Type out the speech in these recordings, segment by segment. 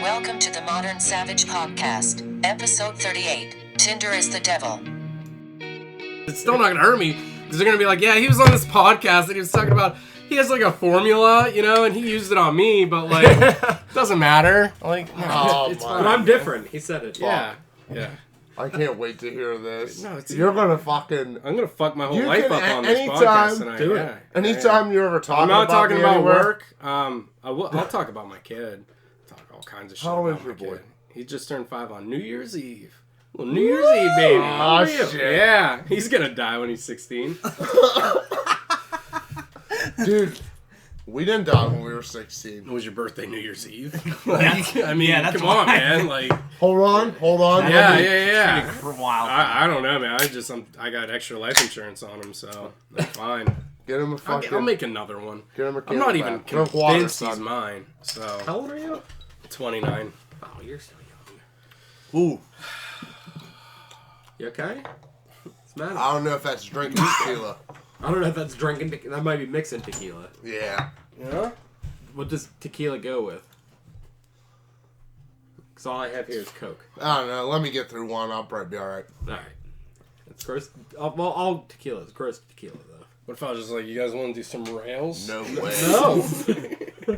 Welcome to the Modern Savage Podcast, episode 38. Tinder is the devil. It's still not gonna hurt me because they're gonna be like, yeah, he was on this podcast and he was talking about he has like a formula, you know, and he used it on me, but like doesn't matter. Like, no, it's fine. But I'm different. He said it. Yeah. I can't wait to hear this. No, it's- You're gonna fucking. I'm gonna fuck my whole You life can up on this anytime podcast tonight. do it. Yeah. Anytime you're ever talking I'm not about talking me about anywhere, work. I'll talk about my kid. Talk all kinds of shit How old about is my your boy? kid. He just turned 5 on New Year's Eve. Well, New Year's Eve, baby. Aw, Unreal. shit. Yeah, he's gonna die when he's 16. dude. We didn't die when we were 16. It was your birthday, New Year's Eve. Like, I mean, that's come on, why. man. Like, Hold on. yeah. For a while. I don't know, man. I got extra life insurance on him, so I'm fine. Get him a fucking. I'll make another one. Get him a I'm not even Drink water, convinced he's son. mine. So How old are you? 29. Oh, you're so young. Ooh. You okay? What's the matter? I don't know if that's drinking tequila. I don't know if that's drinking. That might be mixing tequila. Yeah. Yeah. What does tequila go with? Because all I have here is Coke. I don't know. Let me get through one. I'll probably be all right. All right. It's gross. Well, all tequila is gross tequila, though. What if I was just like, you guys want to do some rails? No way. No.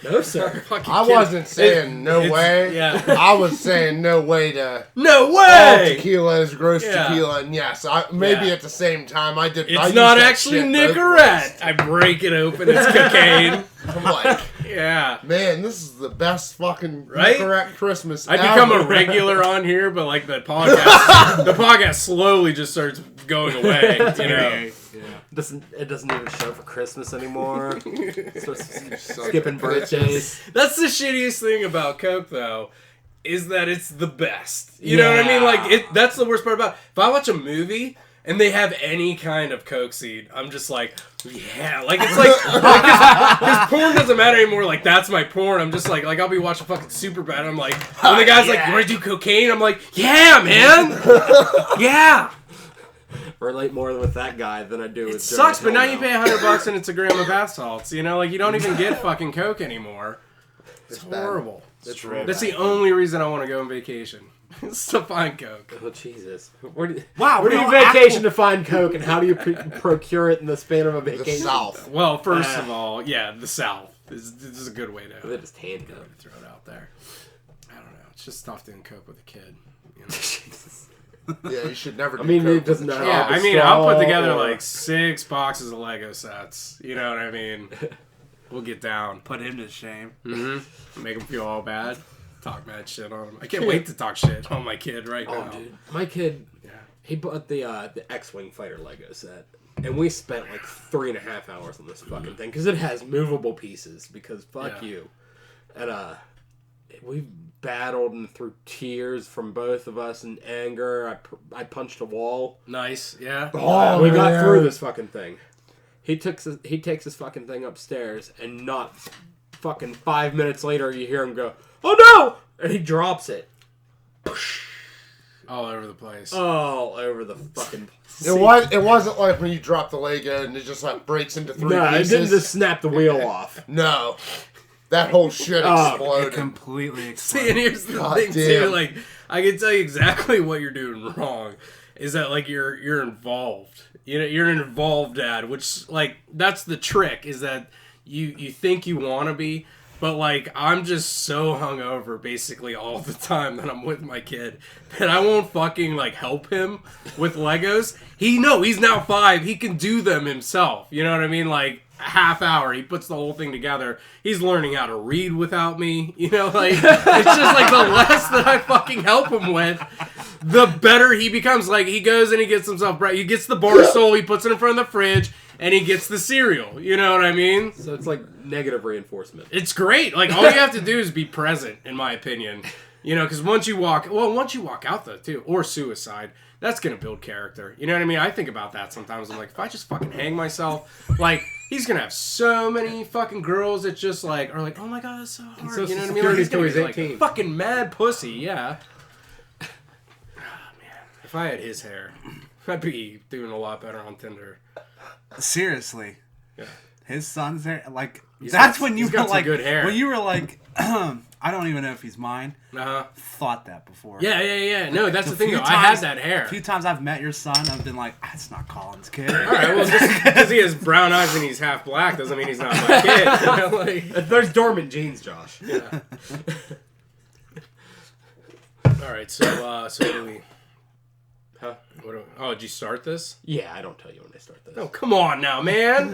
No, sir. Fucking I kidding. wasn't saying no it's- way. yeah. I was saying no way to. No All way! tequila is gross Yeah. tequila, and yes, maybe Yeah. at the same time I did. I It's used not that actually shit both Nicorette. ways. I break it open. It's cocaine. I'm like, Yeah. man, this is the best fucking Right? correct Christmas. I become ever. a regular on here, but like the podcast slowly just starts going away. You know. It doesn't even show for Christmas anymore. So So skipping birthdays. That's the shittiest thing about Coke, though, is that it's the best. You know what I mean? Like, that's the worst part about it. If I watch a movie and they have any kind of Coke seed, I'm just like, yeah. Like, it's like, because porn doesn't matter anymore. Like, that's my porn. I'm just like I'll be watching fucking Superbad. I'm like, when the guy's like, you want to do cocaine? I'm like, yeah, man. Yeah. Relate more with that guy than I do with It sucks, but now you pay $100 and it's a gram of bath salts. You know, like, you don't even get fucking Coke anymore. It's bad. horrible. That's real. That's the only reason I want to go on vacation. It's to find Coke. Oh, Jesus. Where do you real vacation to find Coke, and how do you procure it in the span of a the vacation? South. Well, first of all, yeah, the South. This is a good way to They just hand Coke. throw it out there. I don't know. It's just tough doing Coke with a kid. You know? Yeah, you should never. Do I mean, Coke it doesn't with a know. Yeah, child. I mean, I'll put together Or- like 6 boxes of Lego sets. You know what I mean? We'll get down. Put him to shame. Mm-hmm. Make him feel all bad. Talk mad shit on him. I can't wait to talk shit on my kid right now. Oh, dude. My kid, Yeah. he bought the X-Wing fighter Lego set. And we spent like 3.5 hours on this fucking thing. Because it has movable pieces. Because fuck Yeah. you. And we battled and through tears from both of us in anger. I punched a wall. Nice, yeah. Oh, We got man. through this fucking thing. He takes his fucking thing upstairs, and not fucking 5 minutes later, you hear him go, "Oh no!" and he drops it All over the place. all over the fucking. It wasn't like when you drop the Lego and it just like breaks into 3 No, it pieces. didn't just snap the wheel off. No, that whole shit Oh, exploded. Completely See, exploded. and here's the God thing too, damn. like, I can tell you exactly what you're doing wrong. Is that, like, you're involved. You know, you're an involved dad, which, like, that's the trick, is that you think you want to be, but, like, I'm just so hungover basically all the time that I'm with my kid that I won't fucking, like, help him with Legos. He's now 5. He can do them himself. You know what I mean? Like, a half hour, he puts the whole thing together. He's learning how to read without me. You know, like, it's just, like, the less that I fucking help him with, the better he becomes. Like, he goes and he gets himself bread. He gets the bar stool, he puts it in front of the fridge, and he gets the cereal. You know what I mean? So it's like negative reinforcement. It's great. Like, all you have to do is be present, in my opinion. You know, because once you walk out though, too, or suicide, that's going to build character. You know what I mean? I think about that sometimes. I'm like, if I just fucking hang myself, like, he's going to have so many fucking girls that just, like, are like, oh my God, that's so hard. Social You know what I mean? Like, Security he's going to till be he's like 18. a fucking mad pussy, yeah. Oh, man. If I had his hair, I'd be doing a lot better on Tinder. Seriously. Yeah. His son's there. Like, He's that's got- when you he's were got some like, good hair. when you were like, I don't even know if he's mine. Uh-huh. Thought that before. Yeah. No, that's the thing, few though. I had times- that hair. A few times I've met your son, I've been like, that's not Collin's kid. All right, well, just because he has brown eyes and he's half black doesn't mean he's not my kid. You know, like, There's dormant genes, Josh. yeah. All right, so what do we... Huh? Did you start this? Yeah, I don't tell you when I start this. Oh, come on now, man.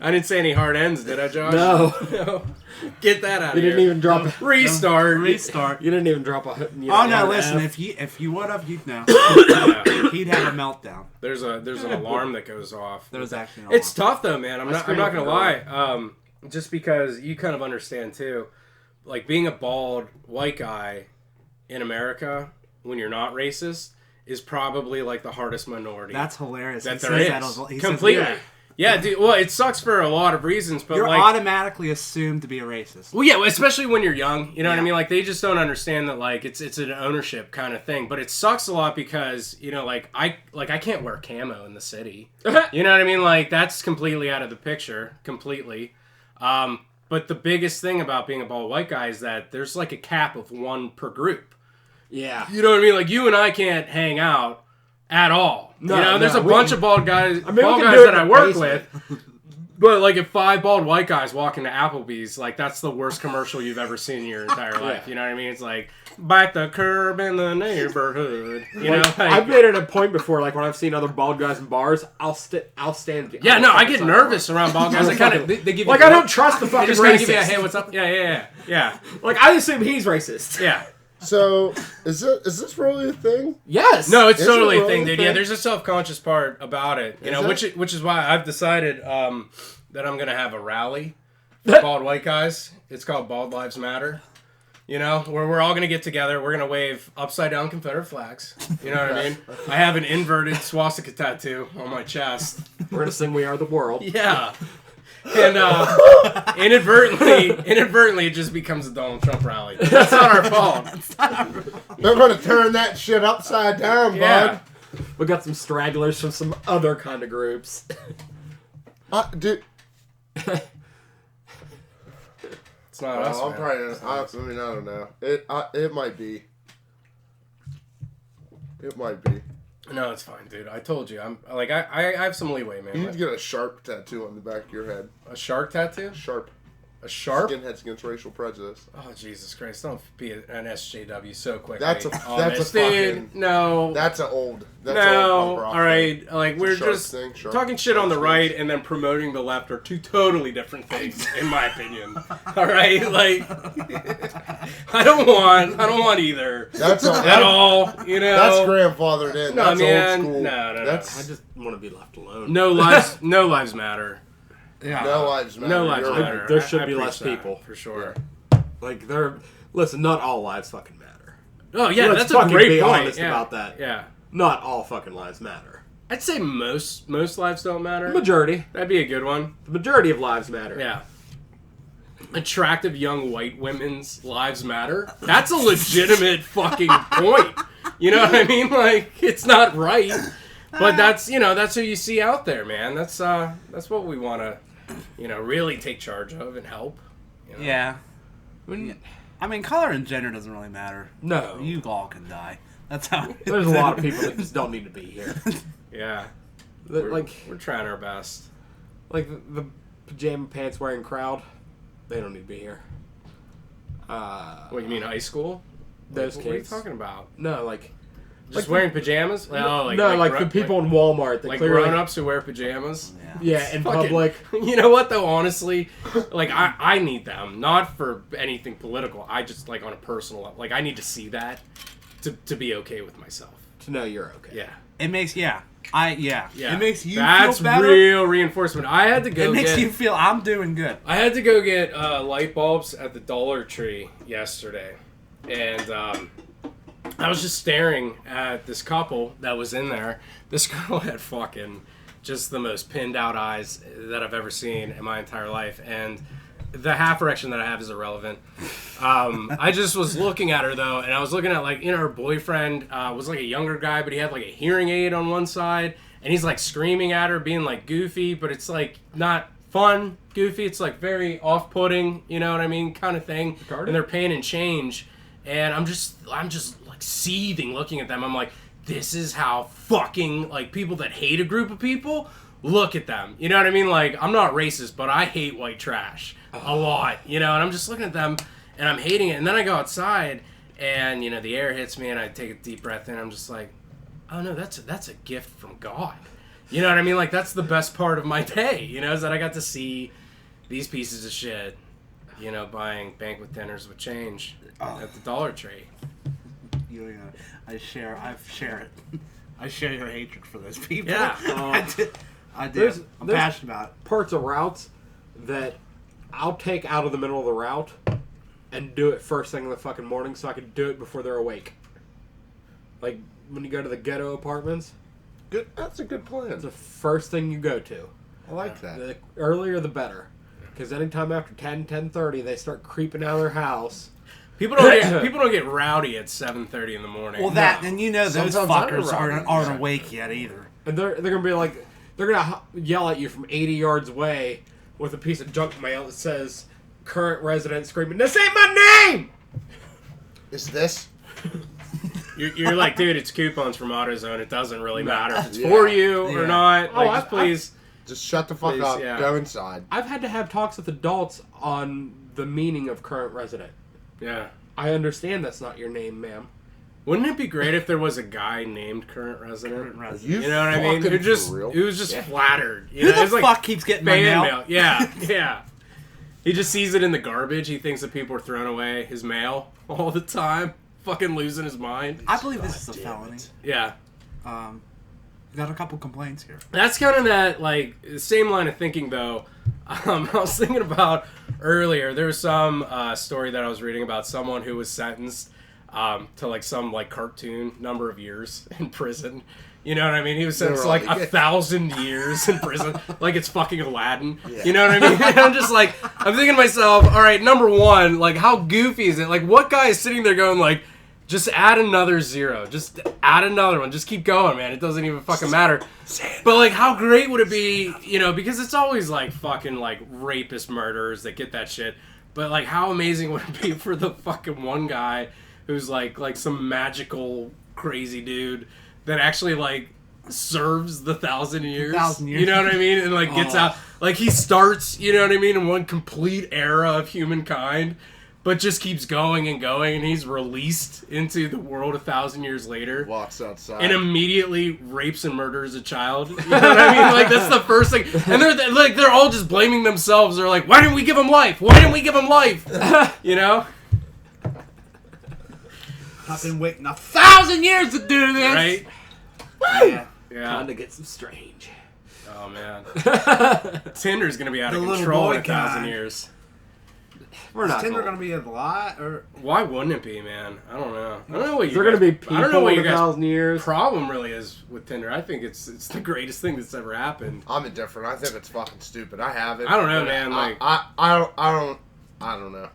I didn't say any hard ends, did I, Josh? No. No. Get that out You of here. didn't even drop a... Restart. Restart. You didn't even drop a... Oh no! Listen, if you would have, you'd know. Yeah. He'd have a meltdown. There's an alarm that goes off. There was actually an It's alarm. tough though, man. I'm not screamed gonna for lie. Just because you kind of understand too, like being a bald white guy in America when you're not racist is probably like the hardest minority That's hilarious. that He there says is. that on- he says- Completely. yeah. Yeah, dude. Well, it sucks for a lot of reasons, but You're like, automatically assumed to be a racist. well, yeah, especially when you're young. You know what I Yeah. mean? Like they just don't understand that like it's an ownership kind of thing. But it sucks a lot because like I can't wear camo in the city. You know what I mean? Like that's completely out of the picture, completely. But the biggest thing about being a bald white guy is that there's like a cap of one per group. Yeah. You know what I mean? Like you and I can't hang out at all. No, you know, there's no, a we bunch can- of bald guys, I mean, we bald can guys do it that in I the work basement. with. But like if 5 bald white guys walk into Applebee's, like that's the worst commercial you've ever seen in your entire life. Yeah. You know what I mean? It's like bite the curb in the neighborhood. You know? Like, Like, I've made it a point before, like when I've seen other bald guys in bars, I'll stand. yeah, no, I get nervous around bald guys. I kind of they give you Like I don't trust the They fucking just kind of give you a racist. hey, what's up? Yeah. Like I assume he's racist. Yeah. So, is this really a thing? Yes. No, it's Is it totally a really thing, a dude. Yeah, thing? there's a self-conscious part about it, you know, it? which is why I've decided that I'm gonna have a rally for bald white guys. It's called Bald Lives Matter. You know, where we're all gonna get together. We're gonna wave upside down Confederate flags. You know what I mean? I have an inverted swastika tattoo on my chest. We're gonna sing "We Are the World." Yeah. And inadvertently, it just becomes a Donald Trump rally. That's not our fault. They're gonna turn that shit upside down, Yeah. bud. We got some stragglers from some other kind of groups. Dude, It's not us, I'm man. probably. I don't know. It might be. It might be. No, it's fine, dude. I told you. I'm like I have some leeway, man. You need to get a sharp tattoo on the back of your head. A shark tattoo? Sharp. A sharp? Skinheads against racial prejudice. Oh Jesus Christ! Don't be an SJW so quick. That's a dude, fucking- no. That's an old. That's No, old punk rock all right. Like we're shark just thing, shark- talking shit on the shark right things. and then promoting the left are two totally different things, in my opinion. All right, like I don't want either That's at all. You know, That's grandfathered in. No, That's man. old school. No. That's I just want to be left alone. no lives matter. Yeah. no lives matter. No lives You're matter. right. There should I be preach less that, people. for sure. Like listen, not all lives fucking matter. Oh yeah, Let's that's a fucking great be point. honest Yeah. about that. Yeah, Not all fucking lives matter. I'd say most lives don't matter. The majority. That'd be a good one. The majority of lives matter. Yeah. Attractive young white women's lives matter. That's a legitimate fucking point. You know what I mean? Like it's not right, but that's who you see out there, man. That's what we want to really take charge of and help. You know? Yeah. I mean, color and gender doesn't really matter. No. You all can die. That's how. There's a lot of people that just don't need to be here. Yeah. Like We're trying our best. the pajama pants wearing crowd, they don't need to be here. What you mean, high school? Those What are you kids. talking about? No, like Just Like wearing pajamas? Oh, the people in Walmart that like clearly grown-ups who wear pajamas. yeah, in Fucking- public. You know what though? Honestly, like I need them not for anything political. I just like on a personal level. Like I need to see that to be okay with myself. To know you're okay. Yeah. It makes Yeah. It makes you That's feel better. real reinforcement. I had to go. It makes get, you feel I'm doing good. I had to go get light bulbs at the Dollar Tree yesterday, and I was just staring at this couple that was in there. This girl had fucking just the most pinned out eyes that I've ever seen in my entire life, and the half erection that I have is irrelevant. I just was looking at her though, and I was looking at her boyfriend was like a younger guy, but he had like a hearing aid on one side, and he's like screaming at her, being like goofy, but it's like not fun, goofy. It's like very off-putting, you know what I mean, kind of thing. Retarded? And they're paying in change, and I'm just like seething looking at them. I'm like, this is how fucking like people that hate a group of people look at them. You know what I mean? Like, I'm not racist, but I hate white trash a lot, you know. And I'm just looking at them, and I'm hating it. And then I go outside, and you know, the air hits me, and I take a deep breath in. I'm just like, oh no, that's a gift from God. You know what I mean? Like, that's the best part of my day, you know, is that I got to see these pieces of shit, you know, buying banquet dinners with change at the Dollar Tree. I share it. I share your hatred for those people. Yeah. I do. I'm passionate about it. Parts of routes that I'll take out of the middle of the route and do it first thing in the fucking morning so I can do it before they're awake. Like, when you go to the ghetto apartments, Good. That's a good it's plan. the first thing you go to. I like that. The earlier the better. Because anytime after 10:30, they start creeping out of their house. People don't get rowdy at 7:30 in the morning. Well, that, and you know those Sometimes I'm fuckers around. aren't awake yet either. And they're going to be like, they're going to yell at you from 80 yards away with a piece of junk mail that says, current resident screaming, this ain't my name! Is this? You're like, dude, it's coupons from AutoZone. It doesn't really matter if it's Yeah. for you or Yeah. not. Oh, Like, just please. Just shut the fuck Please, up. yeah. Go inside. I've had to have talks with adults on the meaning of current resident. Yeah. I understand that's not your name, ma'am. Wouldn't it be great if there was a guy named Current Resident? You You know what I mean? fucking Who was just flattered. You Who know? the It's like fuck keeps getting my fan mail? Yeah, yeah. He just sees it in the garbage. He thinks that people are throwing away his mail all the time. Fucking losing his mind. I believe this is a felony. Yeah. Got a couple complaints here. That's kind of that, like, same line of thinking, though. I was thinking about earlier, there was some story that I was reading about someone who was sentenced to, like, some, like, cartoon number of years in prison. You know what I mean? He was sentenced to, like, 1,000 years in prison. Like, it's fucking Aladdin. Yeah. You know what I mean? And I'm just, like, I'm thinking to myself, all right, number one, like, how goofy is it? Like, what guy is sitting there going, like, just add another zero. Just add another one. Just keep going, man. It doesn't even fucking matter. But, like, how great would it be, you know, because it's always, like, fucking, like, rapist murderers that get that shit. But, like, how amazing would it be for the fucking one guy who's, like some magical, crazy dude that actually, like, serves the 1,000 years. 1,000 years. You know what I mean? And, like, gets out. Like, he starts, you know what I mean, in one complete era of humankind. But just keeps going, and he's released into the world 1,000 years later. Walks outside. And immediately rapes and murders a child. You know what I mean? Like, that's the first thing. And they're all just blaming themselves. They're like, why didn't we give him life? Why didn't we give him life? You know? I've been waiting 1,000 years to do this. Right? Yeah. Yeah. Time to get some strange. Oh, man. Tinder's going to be out of The little control boy in 1,000 guy. years. We're Is not Tinder going gonna be a lot or? Why wouldn't it be, man? I don't know. I don't know what you They're guys, going to be people I don't know what in your guys' 1,000 years. problem really is with Tinder. I think it's the greatest thing that's ever happened. I'm indifferent. I think it's fucking stupid. I have it. I don't know, but man, like- I don't know.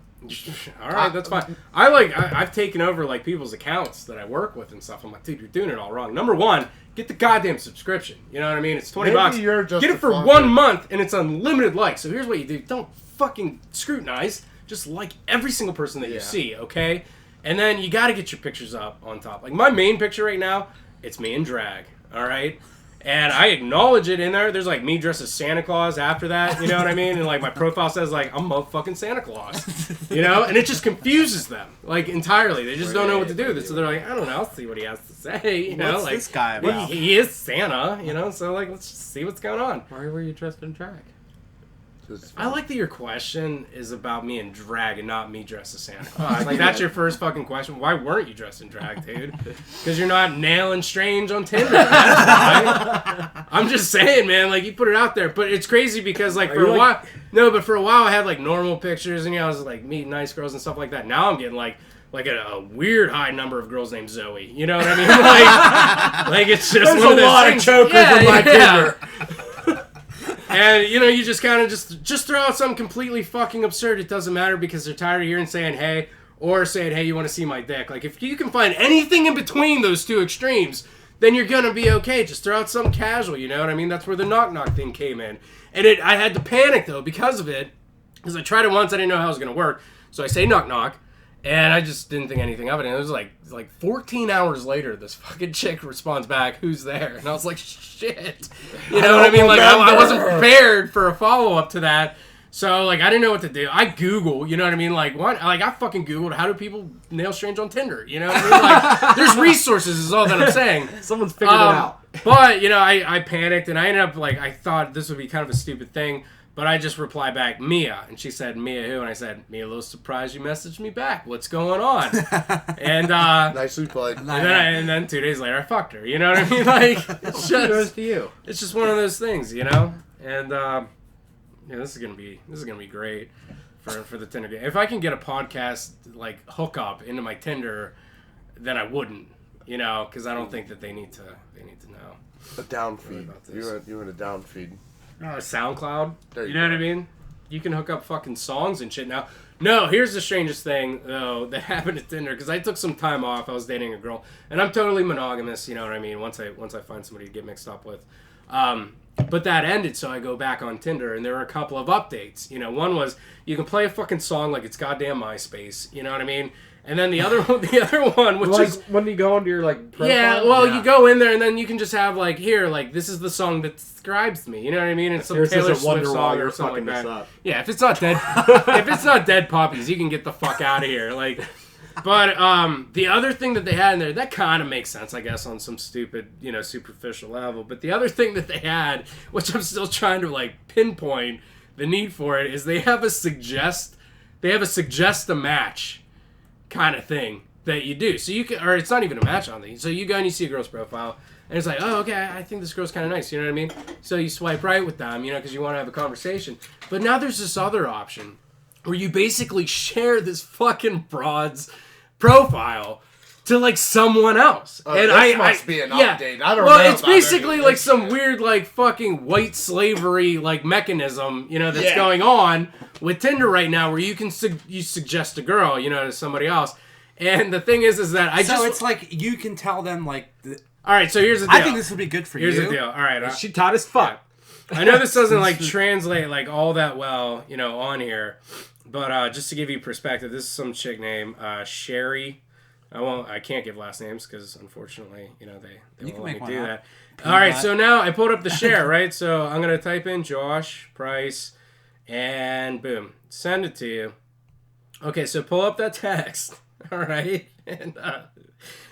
All right, that's fine. I've taken over like people's accounts that I work with and stuff. I'm like, dude, you're doing it all wrong. Number one, get the goddamn subscription. You know what I mean? It's $20. Maybe you're just get it a for fucking- 1 month and it's unlimited likes. So here's what you do: don't fucking scrutinize. Just like every single person that you Yeah. see, okay? And then you got to get your pictures up on top. Like my main picture right now, it's me in drag. All right. And I acknowledge it in there. There's like me dressed as Santa Claus after that, you know what I mean? And like my profile says like I'm motherfucking Santa Claus, you know? And it just confuses them like entirely. They just don't know what to do with it. So they're like, I don't know. I'll see what he has to say, you know? What's Like this guy well, about? he is Santa, you know? So like let's just see what's going on. Why were you dressed in drag? I like that your question is about me in drag and not me dressed as Santa Claus. Like that's your first fucking question. Why weren't you dressed in drag, dude? Because you're not nailing strange on Tinder. That's why. I'm just saying, man. Like you put it out there, but it's crazy because like for a while, but for a while I had like normal pictures and I was like meeting nice girls and stuff like that. Now I'm getting like a weird high number of girls named Zoe. You know what I mean? Like it's just There's one of a those lot of things. chokers in my Tinder. And, you know, you just kind of just throw out something completely fucking absurd. It doesn't matter because they're tired of hearing saying, hey, or saying, hey, you want to see my dick. Like, if you can find anything in between those two extremes, then you're gonna be okay. Just throw out something casual, you know what I mean? That's where the knock thing came in. And I had to panic, though, because of it. Because I tried it once, I didn't know how it was gonna work. So I say knock, and I just didn't think anything of it. And it was like 14 hours later, this fucking chick responds back, "Who's there?" And I was like, shit. You know what I mean? Like, I wasn't prepared for a follow-up to that. So, like, I didn't know what to do. I Google, you know what I mean? Like, what? Like, I fucking Googled, how do people nail strange on Tinder? You know what I mean? Like, there's resources is all that I'm saying. Someone's figured it out. But, you know, I panicked, and I ended up, like, I thought this would be kind of a stupid thing, but I just replied back, Mia. And she said, Mia who? And I said, Mia, a little surprised you messaged me back. What's going on? And, Nicely played. and then 2 days later, I fucked her. You know what I mean? Like, it's just, to you. it's just one of those things, you know? And, yeah, this is gonna be great for the Tinder game. If I can get a podcast like hookup into my Tinder, then I wouldn't, you know, because I don't think that they need to know. A down feed. about this. You're in a down feed. Or SoundCloud. There You you know go. what I mean? You can hook up fucking songs and shit now. No, here's the strangest thing though that happened at Tinder, because I took some time off. I was dating a girl, and I'm totally monogamous. You know what I mean? Once I find somebody to get mixed up with. But that ended, so I go back on Tinder, and there were a couple of updates. You know, one was you can play a fucking song like it's goddamn MySpace. You know what I mean? And then the other one, which Like is when you go into your like profile? yeah, well, you go in there, and then you can just have like here, like this is the song that describes me. You know what I mean? It's some Yours Taylor isn't Wonder Swift Wall, song you're or something like fucking that. this up. Yeah, if it's not dead, if it's not Dead Puppies, you can get the fuck out of here. Like. But the other thing that they had in there, that kind of makes sense, I guess, on some stupid, you know, superficial level. But the other thing that they had, which I'm still trying to, like, pinpoint the need for it, is they have a suggest a match kind of thing that you do. So you can, or it's not even a match on these. So you go and you see a girl's profile, and it's like, oh, okay, I think this girl's kind of nice, you know what I mean? So you swipe right with them, you know, because you want to have a conversation. But now there's this other option where you basically share this fucking broad's profile to like someone else. And this must be an update. I don't know. Well, it's about basically any of like this some shit. weird like fucking white slavery like mechanism, you know, that's Yeah. going on with Tinder right now, where you can you suggest a girl, you know, to somebody else. And the thing is that So it's like you can tell them like. all right. So here's the deal. I think this would be good for here's you. the deal. All right. She tight as fuck. I know this doesn't like translate like all that well, you know, on here, but just to give you perspective, this is some chick named Sherry. I can't give last names because unfortunately, you know, they You won't can let make me one do up. that. All right, so now I pulled up the share, right? So I'm gonna type in Josh Price, and boom, send it to you. Okay, so pull up that text, all right, and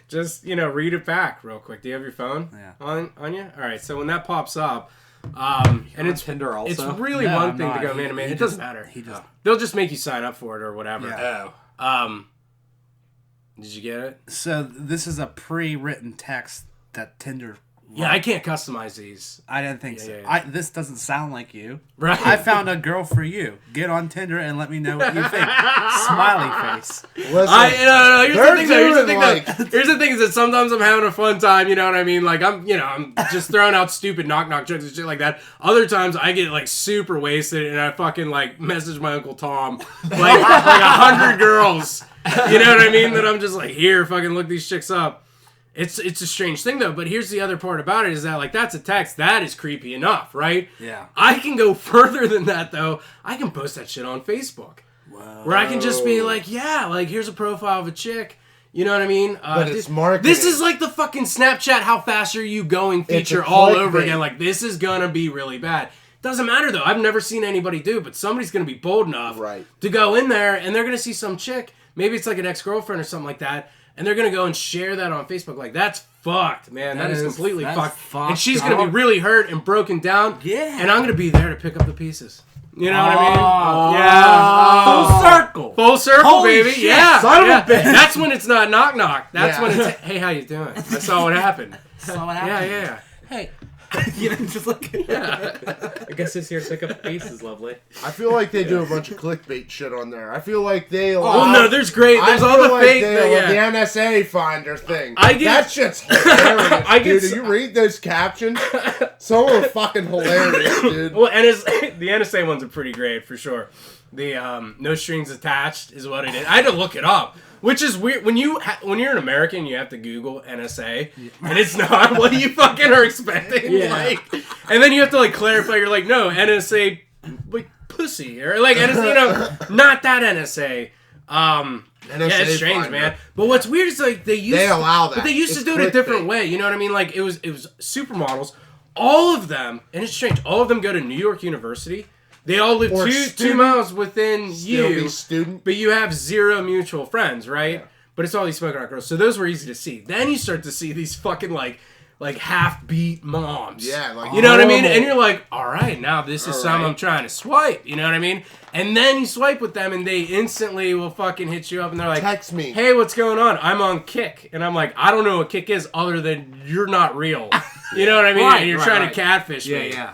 just read it back real quick. Do you have your phone on you? All right, so when that pops up. And it's Tinder also. It's really No, one I'm thing not. to go, man. He It doesn't just- matter. he just- They'll just make you sign up for it or whatever. Yeah. Did you get it? So this is a pre-written text that Tinder. Yeah, I can't customize these. I didn't think Yeah, so. yeah, yeah. This doesn't sound like you. Right. I found a girl for you. Get on Tinder and let me know what you think. Smiley face. Listen, No. Here's the they're thing. Though. Here's the thing. doing, Though. Here's the thing is that sometimes I'm having a fun time. You know what I mean? Like I'm just throwing out stupid knock jokes and shit like that. Other times I get like super wasted and I fucking like message my Uncle Tom like 100 girls. You know what I mean? That I'm just like, here, fucking look these chicks up. It's a strange thing though, but here's the other part about it is that like that's a text that is creepy enough, right? Yeah. I can go further than that though. I can post that shit on Facebook. Wow. Where I can just be like, yeah, like here's a profile of a chick. You know what I mean? But it's marketing. This is like the fucking Snapchat how fast are you going It's a feature all over clickbait. again. Like this is gonna be really bad. Doesn't matter though. I've never seen anybody do it, but somebody's gonna be bold enough Right. to go in there and they're gonna see some chick. Maybe it's like an ex-girlfriend or something like that. And they're going to go and share that on Facebook. Like, that's fucked, man. That that is is- completely that's fucked. fucked And she's going to be up. really hurt and broken down. Yeah. And I'm going to be there to pick up the pieces. You know what I mean? Yeah. Full circle. Full circle, Holy baby. shit, Yeah. son of a yeah. bitch. That's when it's not knock. That's Yeah. when it's, hey, how you doing? I saw what happened. So what Yeah, happened? yeah. Hey. You know, just like. I guess it's here to pick up the pieces, lovely. I feel like they do a bunch of clickbait shit on there. I feel like they. Oh, no, there's great. There's all the fake. The NSA finder thing. I get- that shit's hilarious, I get dude. so- Do you read those captions? Some are fucking hilarious, dude. Well, the NSA ones are pretty great for sure. The no strings attached is what it is. I had to look it up. Which is weird when you're an American, you have to Google NSA, and it's not what you fucking are expecting. Yeah. Like, and then you have to like clarify. You're like, no, NSA, like pussy, or like NSA, not that NSA. NSA Yeah, it's strange, fine, man. But what's weird is like they allow that. but they used It's to do it a different clickbait. way. You know what I mean? Like it was supermodels. All of them, and it's strange. All of them go to New York University. They all live Or 2 student. miles within Still you, be student. but you have 0 mutual friends, right? Yeah. But it's all these smoking hot girls. So those were easy to see. Then you start to see these fucking like half-beat moms. Yeah, like you know what I mean? normal. And you're like, all right, now this is All some right. I'm trying to swipe. You know what I mean? And then you swipe with them, and they instantly will fucking hit you up, and they're like, Text me. hey, what's going on? I'm on Kick. And I'm like, I don't know what Kick is other than you're not real. You know what I mean? Right, and you're right, trying right. to catfish Yeah, me. yeah.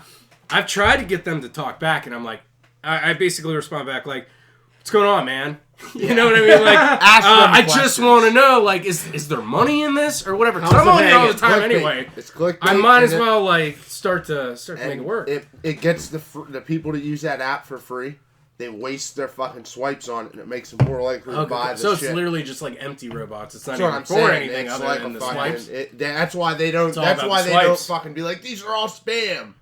I've tried to get them to talk back, and I'm like, I basically respond back like, what's going on, man? You know what I mean? Like, Ask them I just questions. want to know, like, is there money in this or whatever? 'Cause How's I'm it on here all the hanging? time Clickbait. anyway. It's clickbait. I might as and well like start to make and it work. It gets the people to use that app for free. They waste their fucking swipes on it, and it makes them more likely to buy the so it's shit. literally just like empty robots. It's not That's what even I'm for saying. anything It's other like than a the fucking. swipes. That's why they don't. all That's about why the they don't swipes. fucking be like, these are all spam,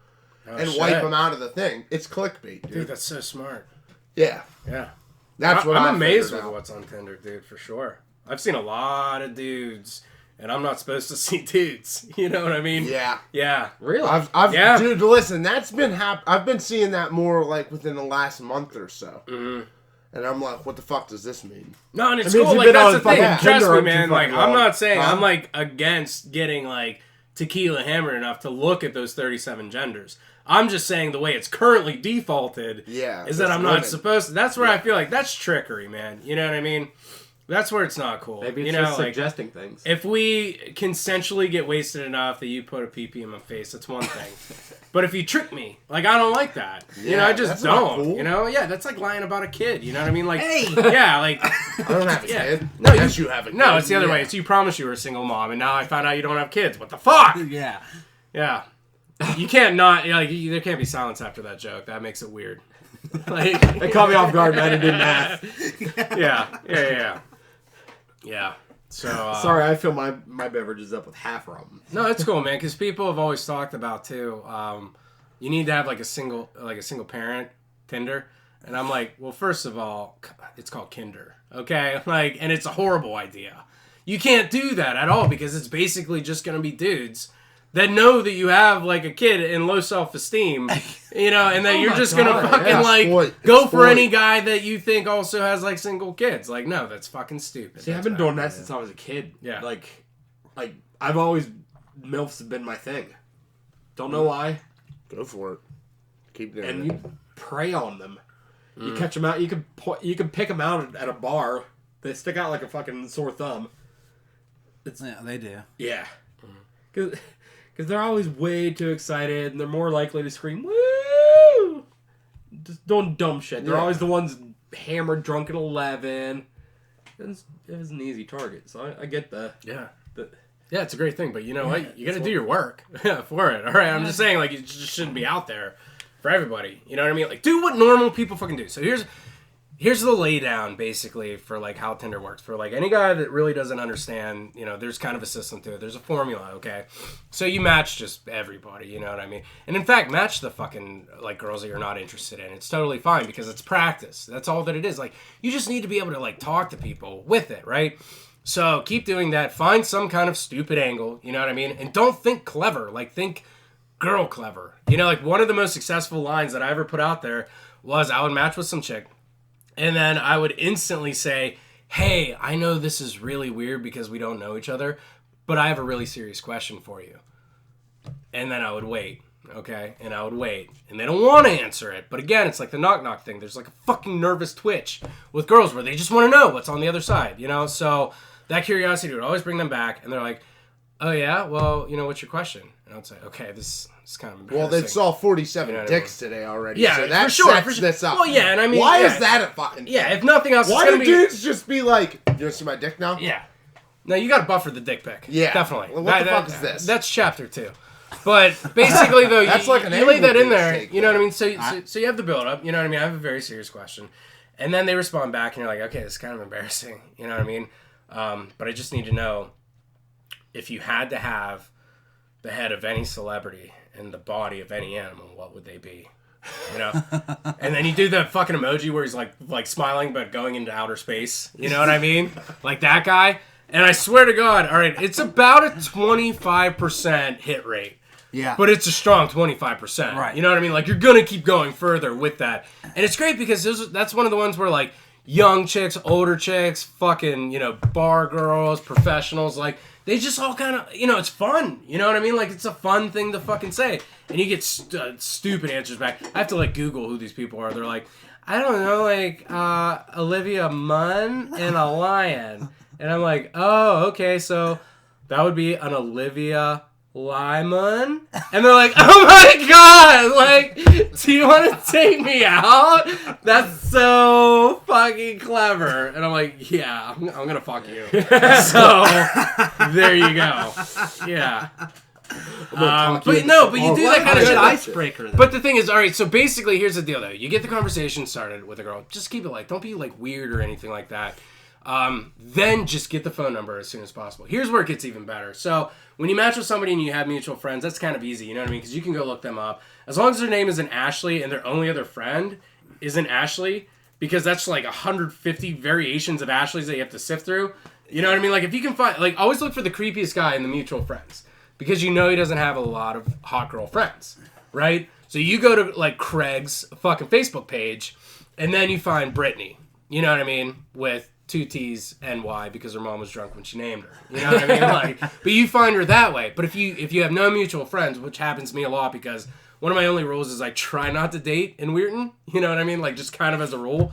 Oh, and shit. wipe them out of the thing. It's clickbait, dude. Dude, that's so smart. Yeah, Yeah. that's what I'm amazed figured with out. what's on Tinder, dude, for sure. I've seen a lot of dudes, and I'm not supposed to see dudes. You know what I mean? Yeah. Yeah. Really? Yeah. Dude, listen, that's been I've been seeing that more like within the last month or so. Mm-hmm. And I'm like, what the fuck does this mean? No, and it's It means cool. you've Like been that's on the thing. fucking Trust Tinder me, too man. Like fucking I'm long. not saying Huh? I'm like against getting like tequila hammered enough to look at those 37 genders. I'm just saying the way it's currently defaulted Yeah, is that it's I'm not women. supposed to. That's where I feel like that's trickery, man. You know what I mean? That's where it's not cool. Maybe it's you know, just like suggesting things. if we consensually get wasted enough that you put a pee in my face, that's one thing. But if you trick me, like I don't like that. You know, Yeah, I just that's not don't. cool. You know, yeah, that's like lying about a kid. You know what I mean? Like, Hey! yeah, like. I don't have a Yeah. kid. No, yes, you have a kid. No, it's the other Yeah. way. It's you promised you were a single mom, and now I found out you don't have kids. What the fuck? Yeah. Yeah. You can't not, like, there can't be silence after that joke. That makes it weird. Like, It caught me off guard, man. I did math. yeah. Yeah. So, Sorry, I fill my beverages up with half rum. no, it's cool, man, because people have always talked about, too, you need to have, like, a single parent Tinder. And I'm like, well, first of all, it's called Kinder, okay? Like, and it's a horrible idea. You can't do that at all because it's basically just going to be dudes that know that you have like a kid and low self-esteem, you know, and that you're my just going to God, fucking yeah. like Exploit. go for Exploit. any guy that you think also has like single kids. Like, no, that's fucking stupid. See, I've That's been bad. doing that since I was a kid. Yeah. Like I've always MILFs have been my thing. Don't know why. Go for it. Keep doing And it. you prey on them. You catch them out. You can pick them out at a bar. They stick out like a fucking sore thumb. Yeah, they do. Yeah. Because they're always way too excited, and they're more likely to scream, woo! Just doing dumb shit. They're Yeah. always the ones hammered drunk at 11. It was an easy target, so I get the... Yeah. the Yeah, it's a great thing, but you know what? You got to it's do your work for it. All right, I'm just saying, like, you just shouldn't be out there for everybody. You know what I mean? Like, do what normal people fucking do. So here's the lay down, basically, for like how Tinder works. For like any guy that really doesn't understand, you know, there's kind of a system to it. There's a formula, okay? So you match just everybody, you know what I mean? And in fact, match the fucking like girls that you're not interested in. It's totally fine because it's practice. That's all that it is. Like, you just need to be able to like talk to people with it, right? So keep doing that. Find some kind of stupid angle, you know what I mean? And don't think clever. Like, think girl clever. You know, like one of the most successful lines that I ever put out there was I would match with some chick, and then I would instantly say, hey, I know this is really weird because we don't know each other, but I have a really serious question for you. And then I would wait, okay? And I would wait. And they don't want to answer it. But again, it's like the knock-knock thing. There's like a fucking nervous twitch with girls where they just want to know what's on the other side, you know? So that curiosity would always bring them back. And they're like, oh, yeah? Well, you know, what's your question? And I would say, okay, this is kind of embarrassing. Well, they saw 47 You know what I mean? dicks today already. Yeah, so that for sure. sets this up. Well, yeah, and I mean... Why yeah. is that a fucking... Yeah, if nothing else, Why it's do going to be... dudes just be like, you want to see my dick now? Yeah. No, you got to buffer the dick pic. Yeah. Definitely. Well, what the fuck is this? That's chapter 2. But basically, though, That's you, like an you lay that in angle there. take, You know what I mean? So you have the build-up. You know what I mean? I have a very serious question. And then they respond back, and you're like, okay, this is kind of embarrassing. You know what I mean? But I just need to know, if you had to have the head of any celebrity and the body of any animal, what would they be? You know? And then you do the fucking emoji where he's like smiling but going into outer space. You know what I mean? Like that guy. And I swear to God, all right, it's about a 25% hit rate. Yeah. But it's a strong 25%. Right. You know what I mean? Like, you're going to keep going further with that. And it's great because that's one of the ones where, like, young chicks, older chicks, fucking, you know, bar girls, professionals, like, they just all kind of, you know, it's fun. You know what I mean? Like, it's a fun thing to fucking say. And you get stupid answers back. I have to, like, Google who these people are. They're like, I don't know, like, Olivia Munn and a lion. And I'm like, oh, okay, so that would be an Olivia Lyman, and they're like, oh my God, like, do you want to take me out? That's so fucking clever. And I'm like, yeah, I'm gonna fuck you. So there you go. Yeah. But you do that kind of shit. Icebreaker. But the thing is, all right, so basically, here's the deal, though. You get the conversation started with a girl. Just keep it light. Don't be, like, weird or anything like that. Then just get the phone number as soon as possible. Here's where it gets even better. So when you match with somebody and you have mutual friends, that's kind of easy, you know what I mean? Because you can go look them up. As long as their name isn't Ashley and their only other friend isn't Ashley, because that's like 150 variations of Ashleys that you have to sift through. You know what I mean? Like, if you can find, like, always look for the creepiest guy in the mutual friends, because you know he doesn't have a lot of hot girl friends, right? So you go to, like, Craig's fucking Facebook page, and then you find Brittany, you know what I mean, with 2 T's and Y, because her mom was drunk when she named her. You know what I mean? Like, but you find her that way. But if you have no mutual friends, which happens to me a lot, because one of my only rules is I try not to date in Weirton. You know what I mean? Like, just kind of as a rule.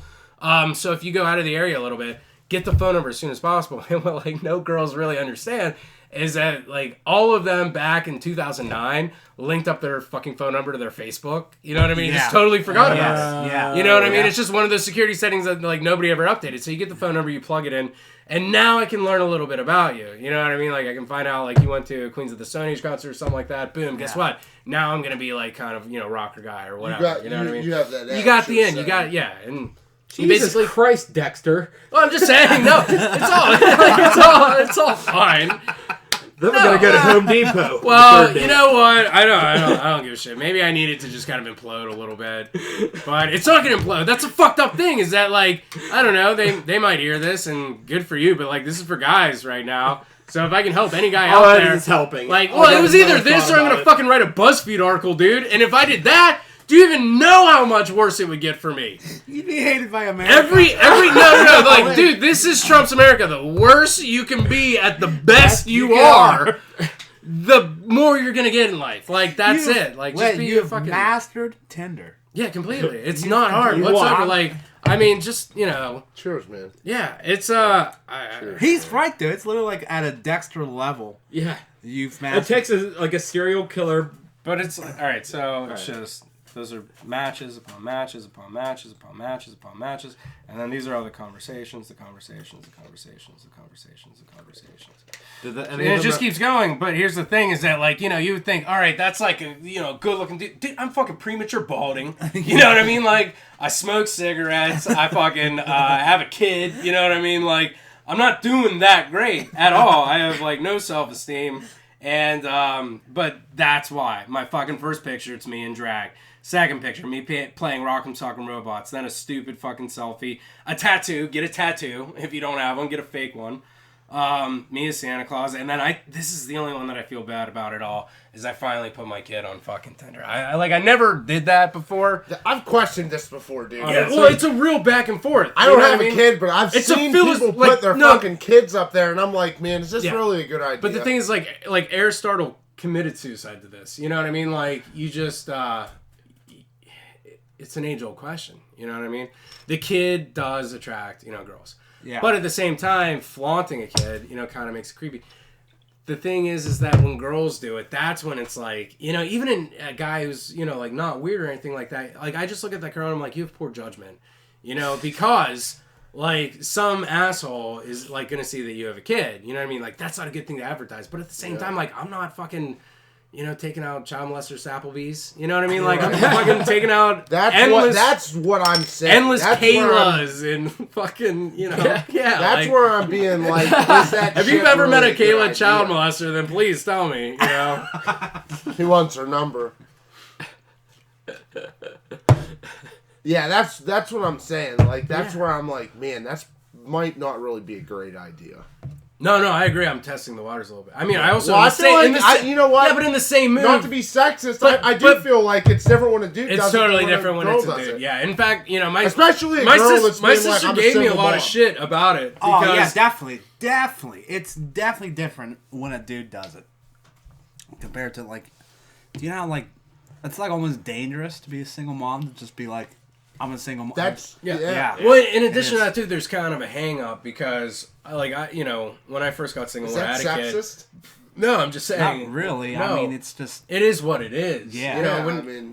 So if you go out of the area a little bit, get the phone number as soon as possible. And what, like, no girls really understand is that, like, all of them back in 2009 linked up their fucking phone number to their Facebook. You know what I mean? Yeah. Just totally forgot about it. Yeah. You know what I mean? It's just one of those security settings that, like, nobody ever updated. So you get the phone number, you plug it in, and now I can learn a little bit about you. You know what I mean? Like, I can find out, like, you went to a Queens of the Stone Age concert or something like that. Boom, guess what? Now I'm going to be, like, kind of, you know, rocker guy or whatever. You know what I mean? You have that. You got the end. You got, yeah. And Jesus Christ, Dexter. well, I'm just saying, no, it's all fine. Then we're gonna go to Home Depot. Well, you know what? I don't give a shit. Maybe I needed to just kind of implode a little bit, but it's not gonna implode. That's a fucked up thing. Is that, like, I don't know? They might hear this, and good for you, but, like, this is for guys right now. So if I can help any guy out there, it's helping. like, well, it was either this or I'm gonna fucking write a BuzzFeed article, dude. And if I did that, do you even know how much worse it would get for me? You'd be hated by America. Every no, like, dude, this is Trump's America. The worse you can be at the best you are, the more you're gonna get in life. Like, that's it. Like, just be you've fucking mastered Tinder. yeah, completely. It's not hard whatsoever. Like, I mean, just, you know, Cheers, man. yeah, it's He's right, though. It's literally like at a Dexter level. Yeah. You've It mastered. takes a serial killer. but it's all right. So it's just. Those are matches upon matches upon matches upon matches upon matches. And then these are all the conversations. And it just keeps going. But here's the thing is that, like, you know, you would think, all right, that's like a, you know, good looking dude. Dude, I'm fucking premature balding. You know what I mean? Like, I smoke cigarettes. I fucking have a kid. You know what I mean? Like, I'm not doing that great at all. I have, like, no self-esteem. And, but that's why. My fucking first picture, it's me in drag. Second picture, me playing Rock'em Sock'em Robots. Then a stupid fucking selfie. A tattoo. Get a tattoo. If you don't have one, get a fake one. Me as Santa Claus. And then this is the only one that I feel bad about at all, is I finally put my kid on fucking Tinder. I never did that before. I've questioned this before, dude. Yeah, well, it's a real back and forth. I don't have a kid, but I've seen people put their fucking kids up there, and I'm like, man, is this really a good idea? But the thing is, like Aristotle committed suicide to this. You know what I mean? Like, you just, it's an age-old question. You know what I mean? The kid does attract, you know, girls. Yeah. But at the same time, flaunting a kid, you know, kind of makes it creepy. The thing is that when girls do it, that's when it's like, you know, even in a guy who's, you know, like, not weird or anything like that, like, I just look at that girl and I'm like, you have poor judgment, you know, because, like, some asshole is, like, gonna see that you have a kid, you know what I mean? Like, that's not a good thing to advertise. But at the same time, like, I'm not fucking, taking out child molesters, Applebee's. You know what I mean? Like, I'm fucking taking out That's what I'm saying. endless Kaylas and fucking, yeah. That's like, where I'm being like, is that if shit you've ever met a really good Kayla child idea? molester, then please tell me, He wants her number. Yeah, that's what I'm saying. Like, that's where I'm like, man, that's might not really be a great idea. No, I agree. I'm testing the waters a little bit. I mean, I also... Well, I feel like, you know what? Yeah, but in the same move... Not to be sexist, But- I do but- feel like it's different when a dude does it. It's totally than when different when girl it's a does dude. it. Yeah, in fact, my... Especially a my girl sis- that's my being like, sister I'm a gave me a single lot mom. of shit about it. Oh yeah, because- definitely. It's definitely different when a dude does it compared to like, do you know how like it's like almost dangerous to be a single mom to just be like, I'm a single mom. That's Yeah. Well, in addition to is. that, too, there's kind of a hang-up because, when I first got single, Is when I that had a kid... sexist? No, I'm just saying... Not really. No. I mean, it's just It is what it is. Yeah. Yeah,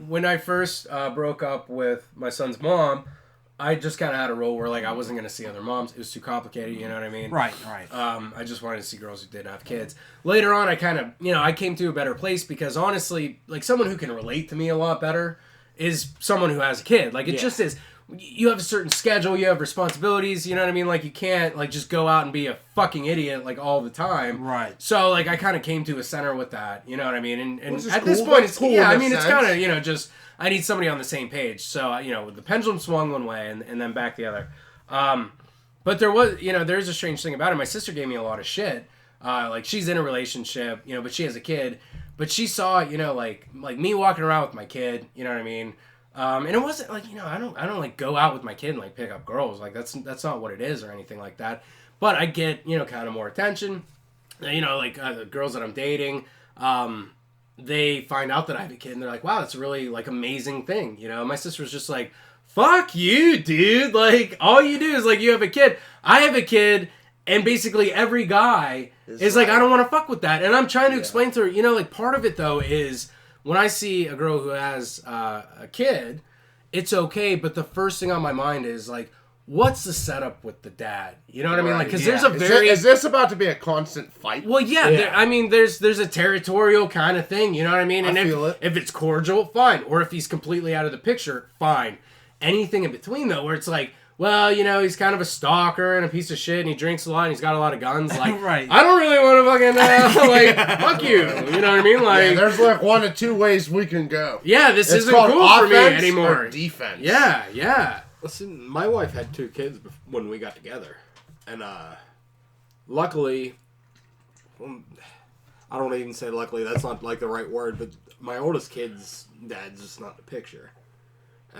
When I first broke up with my son's mom, I just kind of had a role where, like, I wasn't going to see other moms. It was too complicated, you know what I mean? right. I just wanted to see girls who didn't have kids. Later on, I kind of, I came to a better place because, honestly, like, someone who can relate to me a lot better is someone who has a kid. Like, it just is... You have a certain schedule, you have responsibilities, you know what I mean? Like, you can't, like, just go out and be a fucking idiot, like, all the time. Right. So, like, I kind of came to a center with that, you know what I mean? And Which is at this cool. point, That's it's, cool yeah, in I a mean, it's sense. kind of, just, I need somebody on the same page. So, the pendulum swung one way and then back the other. But there was, there's a strange thing about it. My sister gave me a lot of shit. Like, she's in a relationship, but she has a kid. But she saw, like me walking around with my kid, you know what I mean? And it wasn't like, I don't like go out with my kid and like pick up girls. Like that's not what it is or anything like that. But I get, kind of more attention. Like the girls that I'm dating, they find out that I have a kid and they're like, wow, that's a really like amazing thing. My sister was just like, fuck you, dude. Like all you do is like, you have a kid. I have a kid. And basically every guy is like, I don't want to fuck with that. And I'm trying to explain to her, like part of it though is, when I see a girl who has a kid, it's okay, but the first thing on my mind is, like, what's the setup with the dad? You know what I mean? Like, because there's a very... Is this about to be a constant fight? Well, yeah. There's a territorial kind of thing, you know what I mean? And if it's cordial, fine. Or if he's completely out of the picture, fine. Anything in between, though, where it's like, well, he's kind of a stalker and a piece of shit, and he drinks a lot, and he's got a lot of guns. Like, Right. I don't really want to fucking, fuck you. You know what I mean? Like, There's like one of two ways we can go. yeah, this It's isn't called cool for me offense anymore. or defense. Yeah. Listen, my wife had 2 kids when we got together. And, luckily... I don't even say luckily, that's not, like, the right word, but my oldest kid's dad's just not in the picture.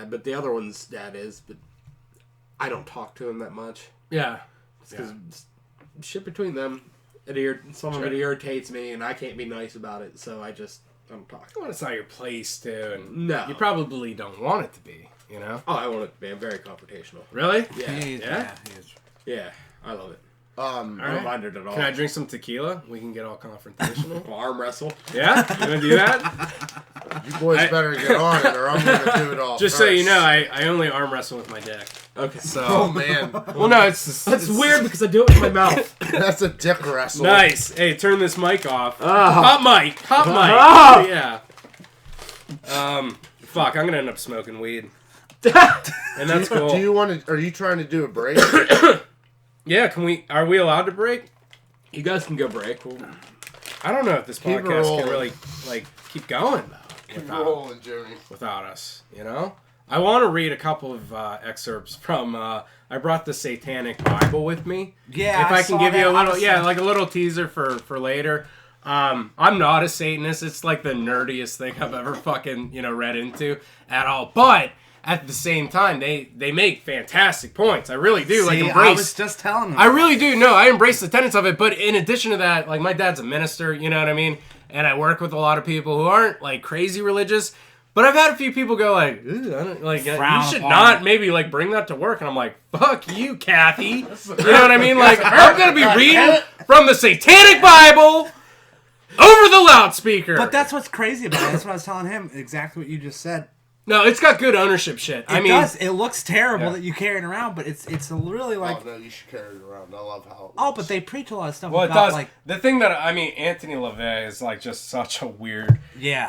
But the other one's dad is, but I don't talk to him that much. Yeah. Because shit between them, some of it irritates me, and I can't be nice about it, so I don't talk. Well, it's not your place to, and No. you probably don't want it to be, Oh, I want it to be. I'm very confrontational. Really? Yeah. He is. Yeah, I love it. All I don't right. mind it at all. Can I drink some tequila? We can get all confrontational. I'll arm wrestle? Yeah? You want to do that? You boys better get on it, or I'm going to do it all Just first. so you know, I only arm wrestle with my dick. Okay. So, Oh, man. well, no, it's That's weird because I do it with my mouth. That's a dick wrestle. Nice. Hey, turn this mic off. Ah. Hot mic. Ah. Yeah. Fuck, I'm gonna end up smoking weed. And that's cool. Do you want to? Are you trying to do a break? Yeah, are we allowed to break? You guys can go break. I don't know if this Keep it podcast rolling. can really keep going though Keep rolling, Jimmy. without us. I want to read a couple of excerpts from. I brought the Satanic Bible with me. Yeah, if I can saw give you a that. little, like a little teaser for later. I'm not a Satanist. It's like the nerdiest thing I've ever fucking read into at all. But at the same time, they make fantastic points. I really do. See, embrace. I was just telling him. I really do. No, I embrace the tenets of it. But in addition to that, like my dad's a minister, you know what I mean? And I work with a lot of people who aren't like crazy religious. But I've had a few people go like, "Ooh, I don't like. You should not maybe like bring that to work." And I'm like, "Fuck you, Kathy." You know what I mean? Like I'm gonna be reading from the Satanic Bible over the loudspeaker. But that's what's crazy about it. That's what I was telling him. Exactly what you just said. No, it's got good ownership shit. It does. It looks terrible that you carry it around, but it's really like. Oh no, you should carry it around. I love how. It looks. Oh, but they preach a lot of stuff. Well, about, it does. Like, the thing that Anthony LaVey is like just such a weird,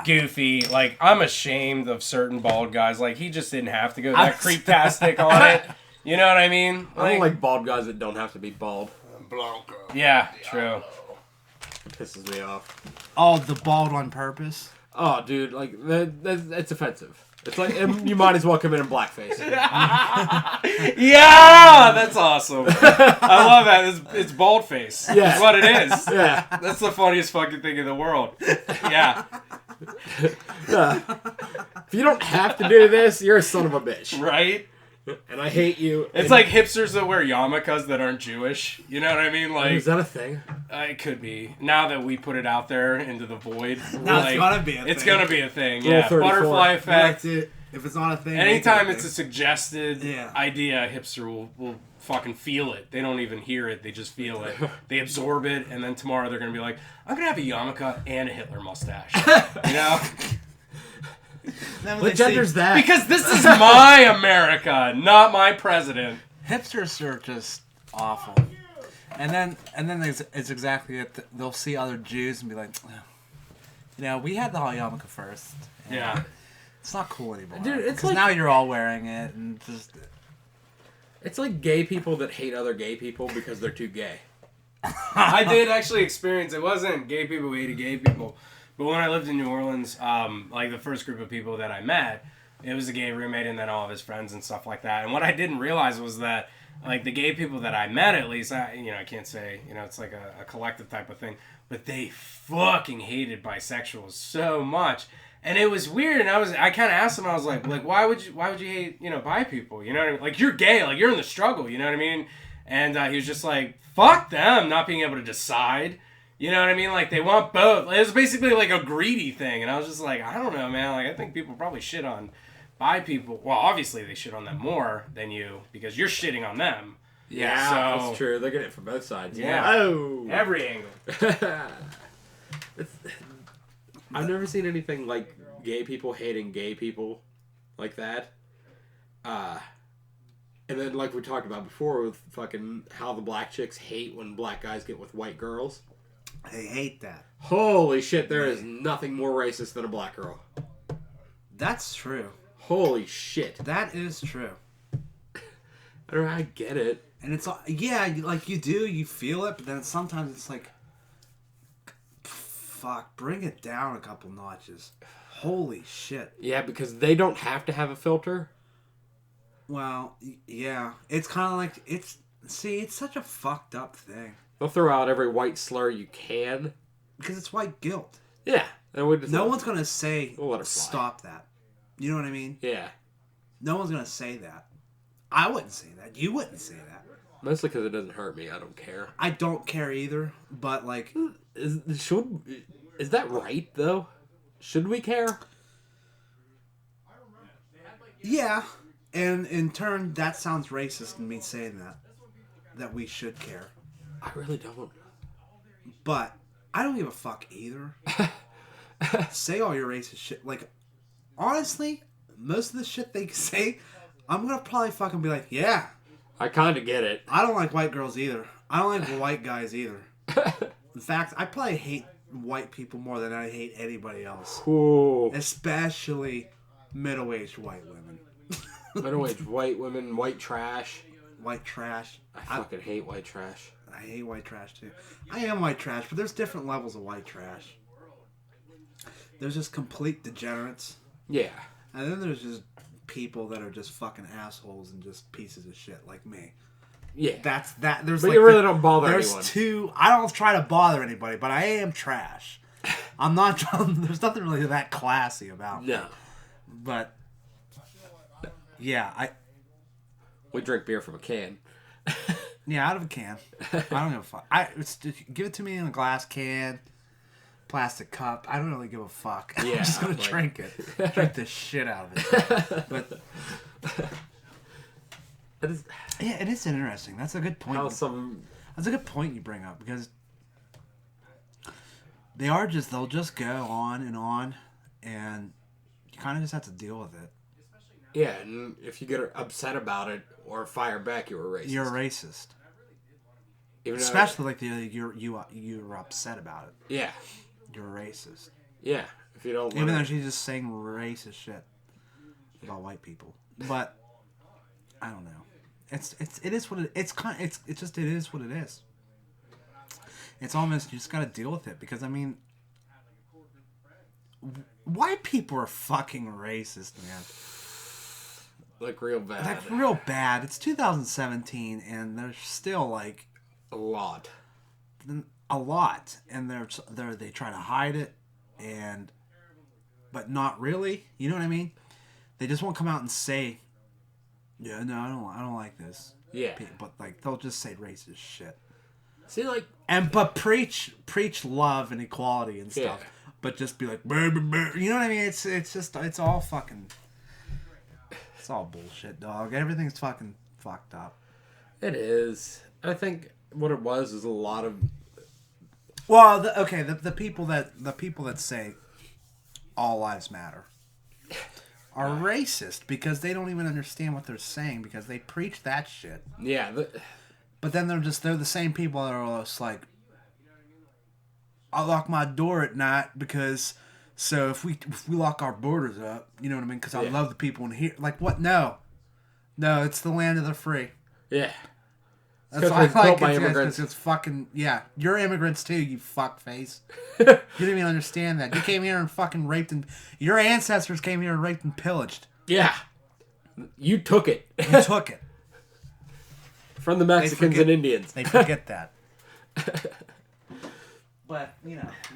goofy. Like, I'm ashamed of certain bald guys. Like, he just didn't have to go that creep-tastic on it. You know what I mean? I don't like bald guys that don't have to be bald. Blanco. Yeah, true. It pisses me off. oh, the bald on purpose. Oh, dude, like it's offensive. It's like you might as well come in blackface. Yeah, that's awesome. I love that. It's bald face. Yeah. That's what it is. Yeah. That's the funniest fucking thing in the world. Yeah. If you don't have to do this, you're a son of a bitch. Right? And I hate you. It's like hipsters that wear yarmulkes that aren't Jewish. You know what I mean? Like, is that a thing? It could be. Now that we put it out there into the void. Now like, it's gonna be a It's thing. gonna be a thing. Rule Yeah. 34. Butterfly effect. If it's not a thing, Anytime make it it's a suggested Yeah. idea, a hipster will fucking feel it. They don't even hear it. They just feel it. They absorb it, and then tomorrow they're going to be like, I'm going to have a yarmulke and a Hitler mustache. You know? What gender's that? Because this is my America, not my president. Hipsters are just awful. And then it's exactly it. They'll see other Jews and be like, we had the yarmulke first. And Yeah. It's not cool anymore. Dude, it's because like- now you're all wearing it and just. It's like gay people that hate other gay people because they're too gay. I did actually experience, it wasn't gay people who hated gay people, but when I lived in New Orleans, like the first group of people that I met, it was a gay roommate and then all of his friends and stuff like that. And what I didn't realize was that, like, the gay people that I met, at least, I can't say, it's like a collective type of thing, but they fucking hated bisexuals so much. And it was weird, and I kind of asked him, I was like, why would you hate, bi people? You know what I mean? Like, you're gay, like, you're in the struggle, you know what I mean? And he was just like, fuck them not being able to decide. You know what I mean? Like, they want both. It was basically like a greedy thing. And I was just like, I don't know, man. Like, I think people probably shit on bi people. Well, obviously they shit on them more than you because you're shitting on them. Yeah, So- that's true. They're getting it from both sides. Yeah. Oh. Every angle. I've never seen anything like gay people hating gay people like that. And then, like we talked about before, with fucking how the black chicks hate when black guys get with white girls. They hate that. Holy shit, there is nothing more racist than a black girl. That's true. Holy shit. That is true. I get it. And it's like you feel it, but then sometimes it's like, fuck, bring it down a couple notches. Holy shit. Yeah, because they don't have to have a filter. Well, yeah. It's kind of like, it's such a fucked up thing. They'll throw out every white slur you can. Because it's white guilt. Yeah. And we just No one's going to say, We'll let her fly. stop that. You know what I mean? Yeah. No one's going to say that. I wouldn't say that. You wouldn't say that. Mostly because it doesn't hurt me. I don't care. I don't care either, but like... Is that right, though? Should we care? Yeah. And in turn, that sounds racist in me saying that. That we should care. I really don't. But I don't give a fuck either. Say all your racist shit. Like, honestly, most of the shit they say, I'm gonna probably fucking be like, yeah. I kind of get it. I don't like white girls either. I don't like white guys either. In fact, I probably hate white people more than I hate anybody else. Ooh. Especially middle-aged white women. Middle-aged white women, white trash. White trash. I fucking hate white trash. I hate white trash too. I am white trash, but there's different levels of white trash. There's just complete degenerates. Yeah. And then there's just people that are just fucking assholes and just pieces of shit like me. Yeah. That's that. There's But like you really don't bother there's anyone. two. I don't try to bother anybody, but I am trash. I'm not. There's nothing really that classy about me. No. But yeah, We drink beer from a can. out of a can. I don't give a fuck. Give it to me in a glass can, plastic cup. I don't really give a fuck. Yeah, I'm just gonna like- drink it. Drink the shit out of it. But yeah, it is interesting. That's a good point. How some... That's a good point you bring up because they'll just go on, and you kind of just have to deal with it. Yeah, and if you get upset about it or fire back, you're a racist. You're a racist. Even though- Especially like you're upset about it. Yeah. You're a racist. Yeah. If you don't Even wanna- though she's just saying racist shit about white people. But I don't know. It is what it is what it is. It's almost, you just gotta deal with it because I mean, white people are fucking racist, man. like real bad. Like real bad. It's 2017 and they're still like a lot. a lot, and they try to hide it, but not really. You know what I mean? They just won't come out and say, "Yeah, no, I don't like this." Yeah. But like they'll just say racist shit, See, like, but preach love and equality and stuff. Yeah. But just be like, "Brr, brr, brr." You know what I mean? It's all fucking, it's all bullshit, dog. Everything's fucking fucked up. it is. I think what it was is a lot of. Well, the people that say all lives matter are racist because they don't even understand what they're saying because they preach that shit. Yeah. But then they're the same people that are just like, I lock my door at night because so if we lock our borders up, you know what I mean? Because I love the people in here. Like what? No, it's the land of the free. Yeah. That's why I like it. Immigrants. It's fucking You're immigrants too, you fuckface. You didn't even understand that. You came here and fucking raped and your ancestors came here and raped and pillaged. Yeah. You took it. You took it. From the Mexicans and Indians. They forget that. But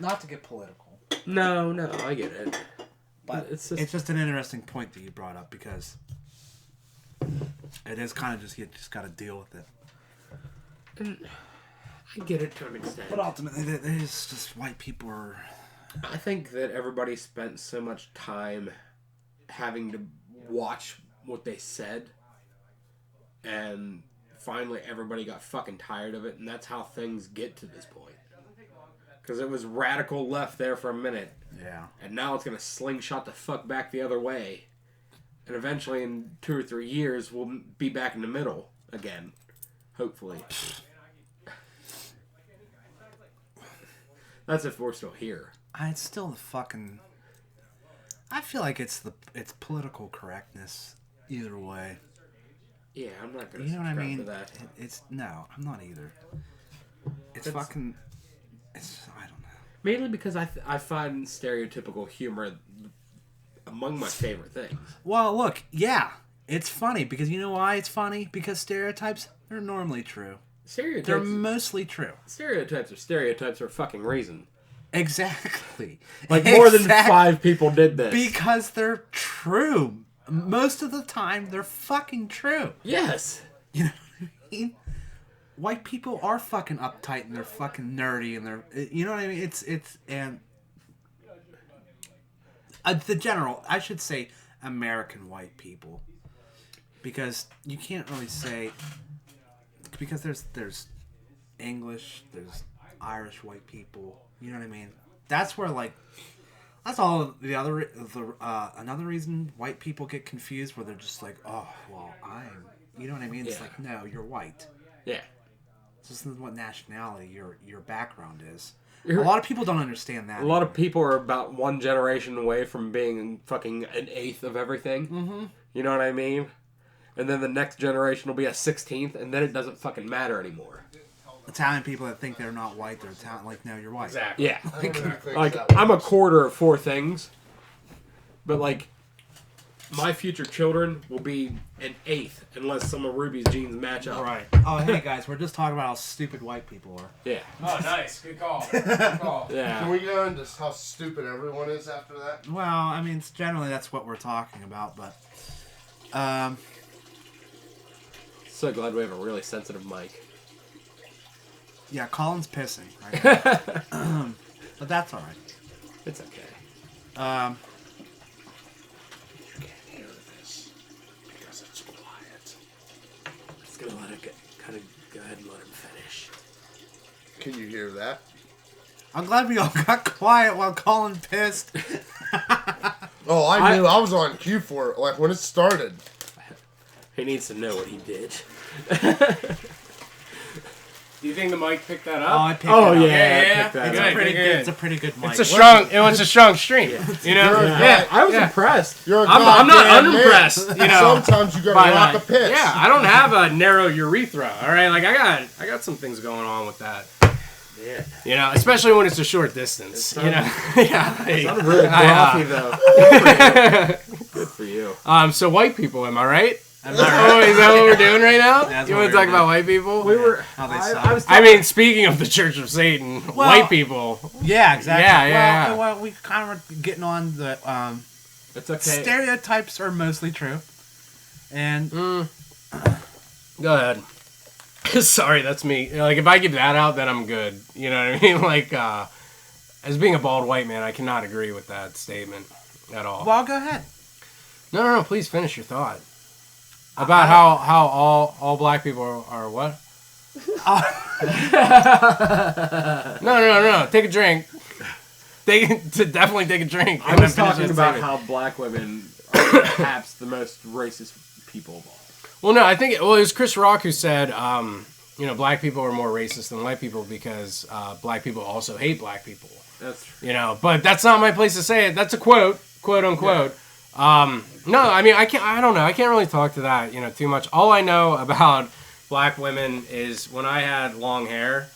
not to get political. No, I get it. But it's it's just an interesting point that you brought up because it is kind of just you just got to deal with it. I get it to an extent. But ultimately, it is just white people are. I think that everybody spent so much time having to watch what they said, and finally everybody got fucking tired of it, and that's how things get to this point. Because it was radical left there for a minute, Yeah. and now it's gonna slingshot the fuck back the other way, and eventually in 2 or 3 years we'll be back in the middle again, hopefully. That's if we're still here. It's still the fucking. I feel like it's political correctness either way. Yeah, I'm not gonna. You know what I subscribe mean? to that. No, I'm not either. It's fucking. I don't know. Mainly because I find stereotypical humor among my favorite things. Well, look, yeah, it's funny because you know why it's funny? Because stereotypes they're normally true. Stereotypes. They're mostly true. Stereotypes are fucking reason. Exactly. Like more than 5 people did this. Because they're true. Most of the time, they're fucking true. Yes. You know what I mean? White people are fucking uptight and they're fucking nerdy and they're, you know what I mean? And the general, I should say American white people. Because you can't really say, because there's English, there's Irish white people, you know what I mean? That's where that's all another reason white people get confused where they're just like, oh, well, you know what I mean? It's like, no, you're white. Yeah. This is what nationality your background is. A lot of people don't understand that. A lot of people are about 1 generation away from being fucking an 1/8 of everything. Mm-hmm. You know what I mean? And then the next generation will be a 16th, and then it doesn't fucking matter anymore. Italian people that think they're not white, they're Italian. Like, no, you're white. Exactly. Yeah. I don't even think Like, that I'm a was- quarter of 4 things, but like, my future children will be an 1/8 unless some of Ruby's genes match up. Right. Oh, hey guys, we're just talking about how stupid white people are. Yeah. Oh, nice. Good call. Good call. Can Yeah. we go into how stupid everyone is after that? Well, I mean, generally that's what we're talking about, but So glad we have a really sensitive mic. yeah, Colin's pissing right now. But that's all right. It's okay. You can't hear this because it's quiet. Just gonna let it kind of go ahead and let him finish. Can you hear that? I'm glad we all got quiet while Colin pissed. Oh, I knew. I was on cue for it. Like, when it started. He needs to know what he did. Do you think the mic picked that Oh, up? I picked Oh, it up. yeah. It's It's good, a pretty good, good. good. It's a pretty good mic. It's a strong. It was a strong stream. You know. Yeah. I was impressed. You're a I'm not goddamn man. unimpressed. You know. Sometimes you gotta by rock that. a piss. Yeah, I don't have a narrow urethra. All right, like I got some things going on with that. Yeah. You know, especially when it's a short distance. You know. Yeah. I'm really frothy, though. Good for you. So white people, am I right? Oh, is that what we're doing right now? That's You what want to we're talk about white people? We were. How they I suck. was I mean, speaking of the Church of Satan, white people. Yeah, exactly. Yeah. Well, we kind of were getting on the It's okay. stereotypes are mostly true, and Go ahead. Sorry, that's me. Like, if I give that out, then I'm good. You know what I mean? Like, as being a bald white man, I cannot agree with that statement at all. well, go ahead. No. Please finish your thought. About how all black people are what? No. Take a drink. Definitely take a drink. I was talking about how black women are perhaps the most racist people of all. Well, no, I think it was Chris Rock who said, black people are more racist than white people because black people also hate black people. That's true. You know, but that's not my place to say it. That's a quote unquote. Yeah. No, I mean, I don't know. I can't really talk to that, too much. All I know about black women is when I had long hair,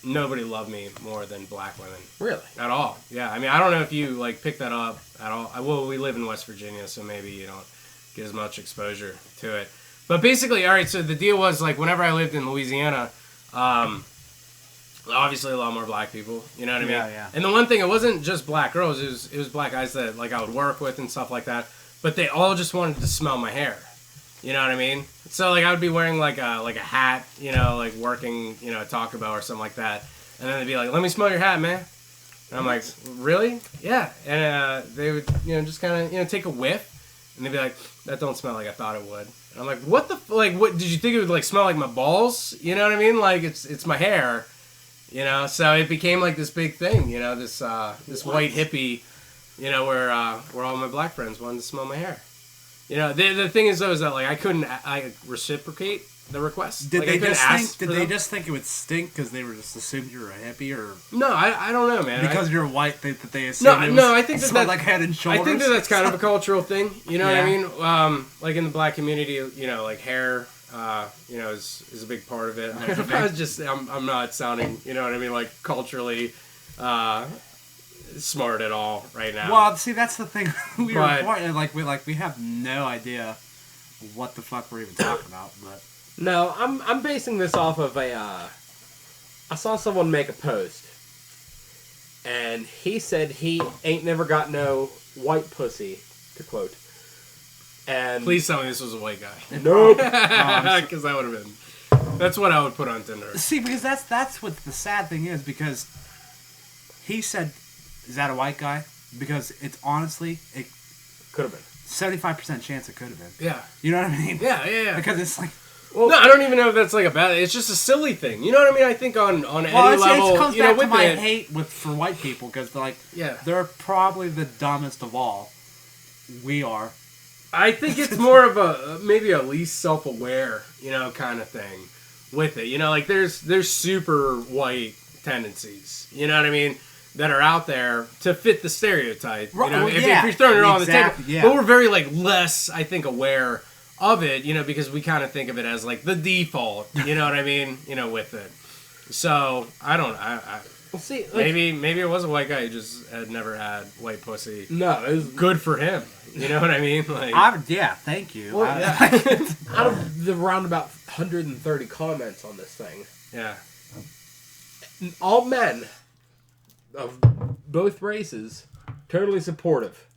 nobody loved me more than black women. Really? At all. Yeah. I mean, I don't know if you pick that up at all. Well, we live in West Virginia, so maybe you don't get as much exposure to it. But basically, all right, so the deal was, like, whenever I lived in Louisiana, obviously a lot more black people, you know what I mean? Yeah. And the one thing, it wasn't just black girls, it was black guys that, like, I would work with and stuff like that, but they all just wanted to smell my hair, you know what I mean? So, like, I would be wearing, like a hat, like, working, at Taco Bell or something like that, and then they'd be like, let me smell your hat, man. And I'm like, really? Yeah. And they would, just kind of, take a whiff, and they'd be like, that don't smell like I thought it would. And I'm like, what the what did you think it would like smell like my balls? You know what I mean? Like it's my hair. So it became like this big thing, this white hippie, where all my black friends wanted to smell my hair. The thing is though is that like I reciprocate the request. Did like, they just think it would stink because they were just assumed you were a hippie, or no? I don't know, man. because you're white that they assumed I think smelled like Head and Shoulders. I think that's kind of a cultural thing. You know what I mean? Like in the black community, like hair, is a big part of it. I'm not sounding, you know what I mean, like culturally smart at all right now. Well, see, that's the thing. We have no idea what the fuck we're even talking about, but. No, I'm basing this off of I saw someone make a post, and he said he ain't never got no white pussy, to quote. And please tell me this was a white guy. Nope. Because that would have been. That's what I would put on Tinder. See, because that's what the sad thing is, because he said, is that a white guy? Because it's honestly, it could have been. 75% chance it could have been. Yeah. You know what I mean? Yeah. Because it's like... Well, no, I don't even know if that's like a bad... It's just a silly thing. You know what I mean? I think on any level... It comes back to with my hate for white people, because they're probably the dumbest of all. We are. I think it's more of a maybe a least self-aware, kind of thing with it. Like there's super white tendencies, you know what I mean, that are out there to fit the stereotype. If you're throwing it all on the table. Yeah. But we're very less, I think, aware of it, because we kind of think of it as like the default, you know what I mean, with it. So I don't know. Well, see, maybe it was a white guy who just had never had white pussy. No, it was good for him. You know what I mean? Thank you. Well, out of the roundabout 130 comments on this thing, yeah, all men of both races totally supportive.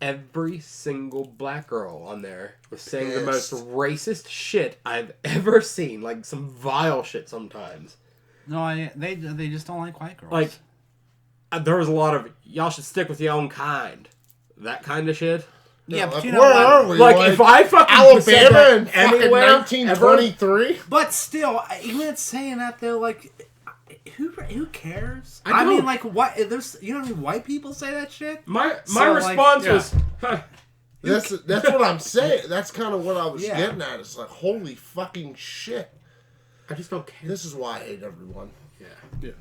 Every single black girl on there was saying the most racist shit I've ever seen, like some vile shit sometimes. No, they just don't like white girls. Like, there was a lot of, y'all should stick with your own kind. That kind of shit. Yeah, but where are we? Like, if I fucking Alabama in fucking anywhere, 1923? But still, even saying that though, like, who cares? I I mean, don't- like, what? There's, you know, how many white people say that shit. My So, like, response yeah. was, huh, That's what I'm saying. That's kind of what I was Yeah. getting at. It's like, holy fucking shit. I just don't care. This is why I hate everyone. Yeah.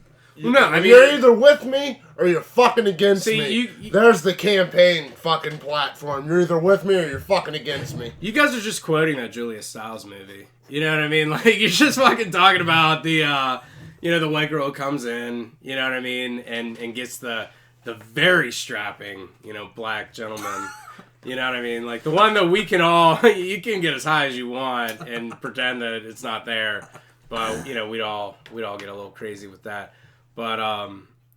Well, no, I mean, You're either with me or you're fucking against See, me. you- There's the campaign fucking platform. You're either with me or you're fucking against me. you guys are just quoting that Julia Stiles movie. You know what I mean? Like, you're just fucking talking about the, the white girl comes in, you know what I mean, and gets the very strapping, black gentleman. You know what I mean? Like, the one that we can all, you can get as high as you want and pretend that it's not there. But, we'd all get a little crazy with that. But,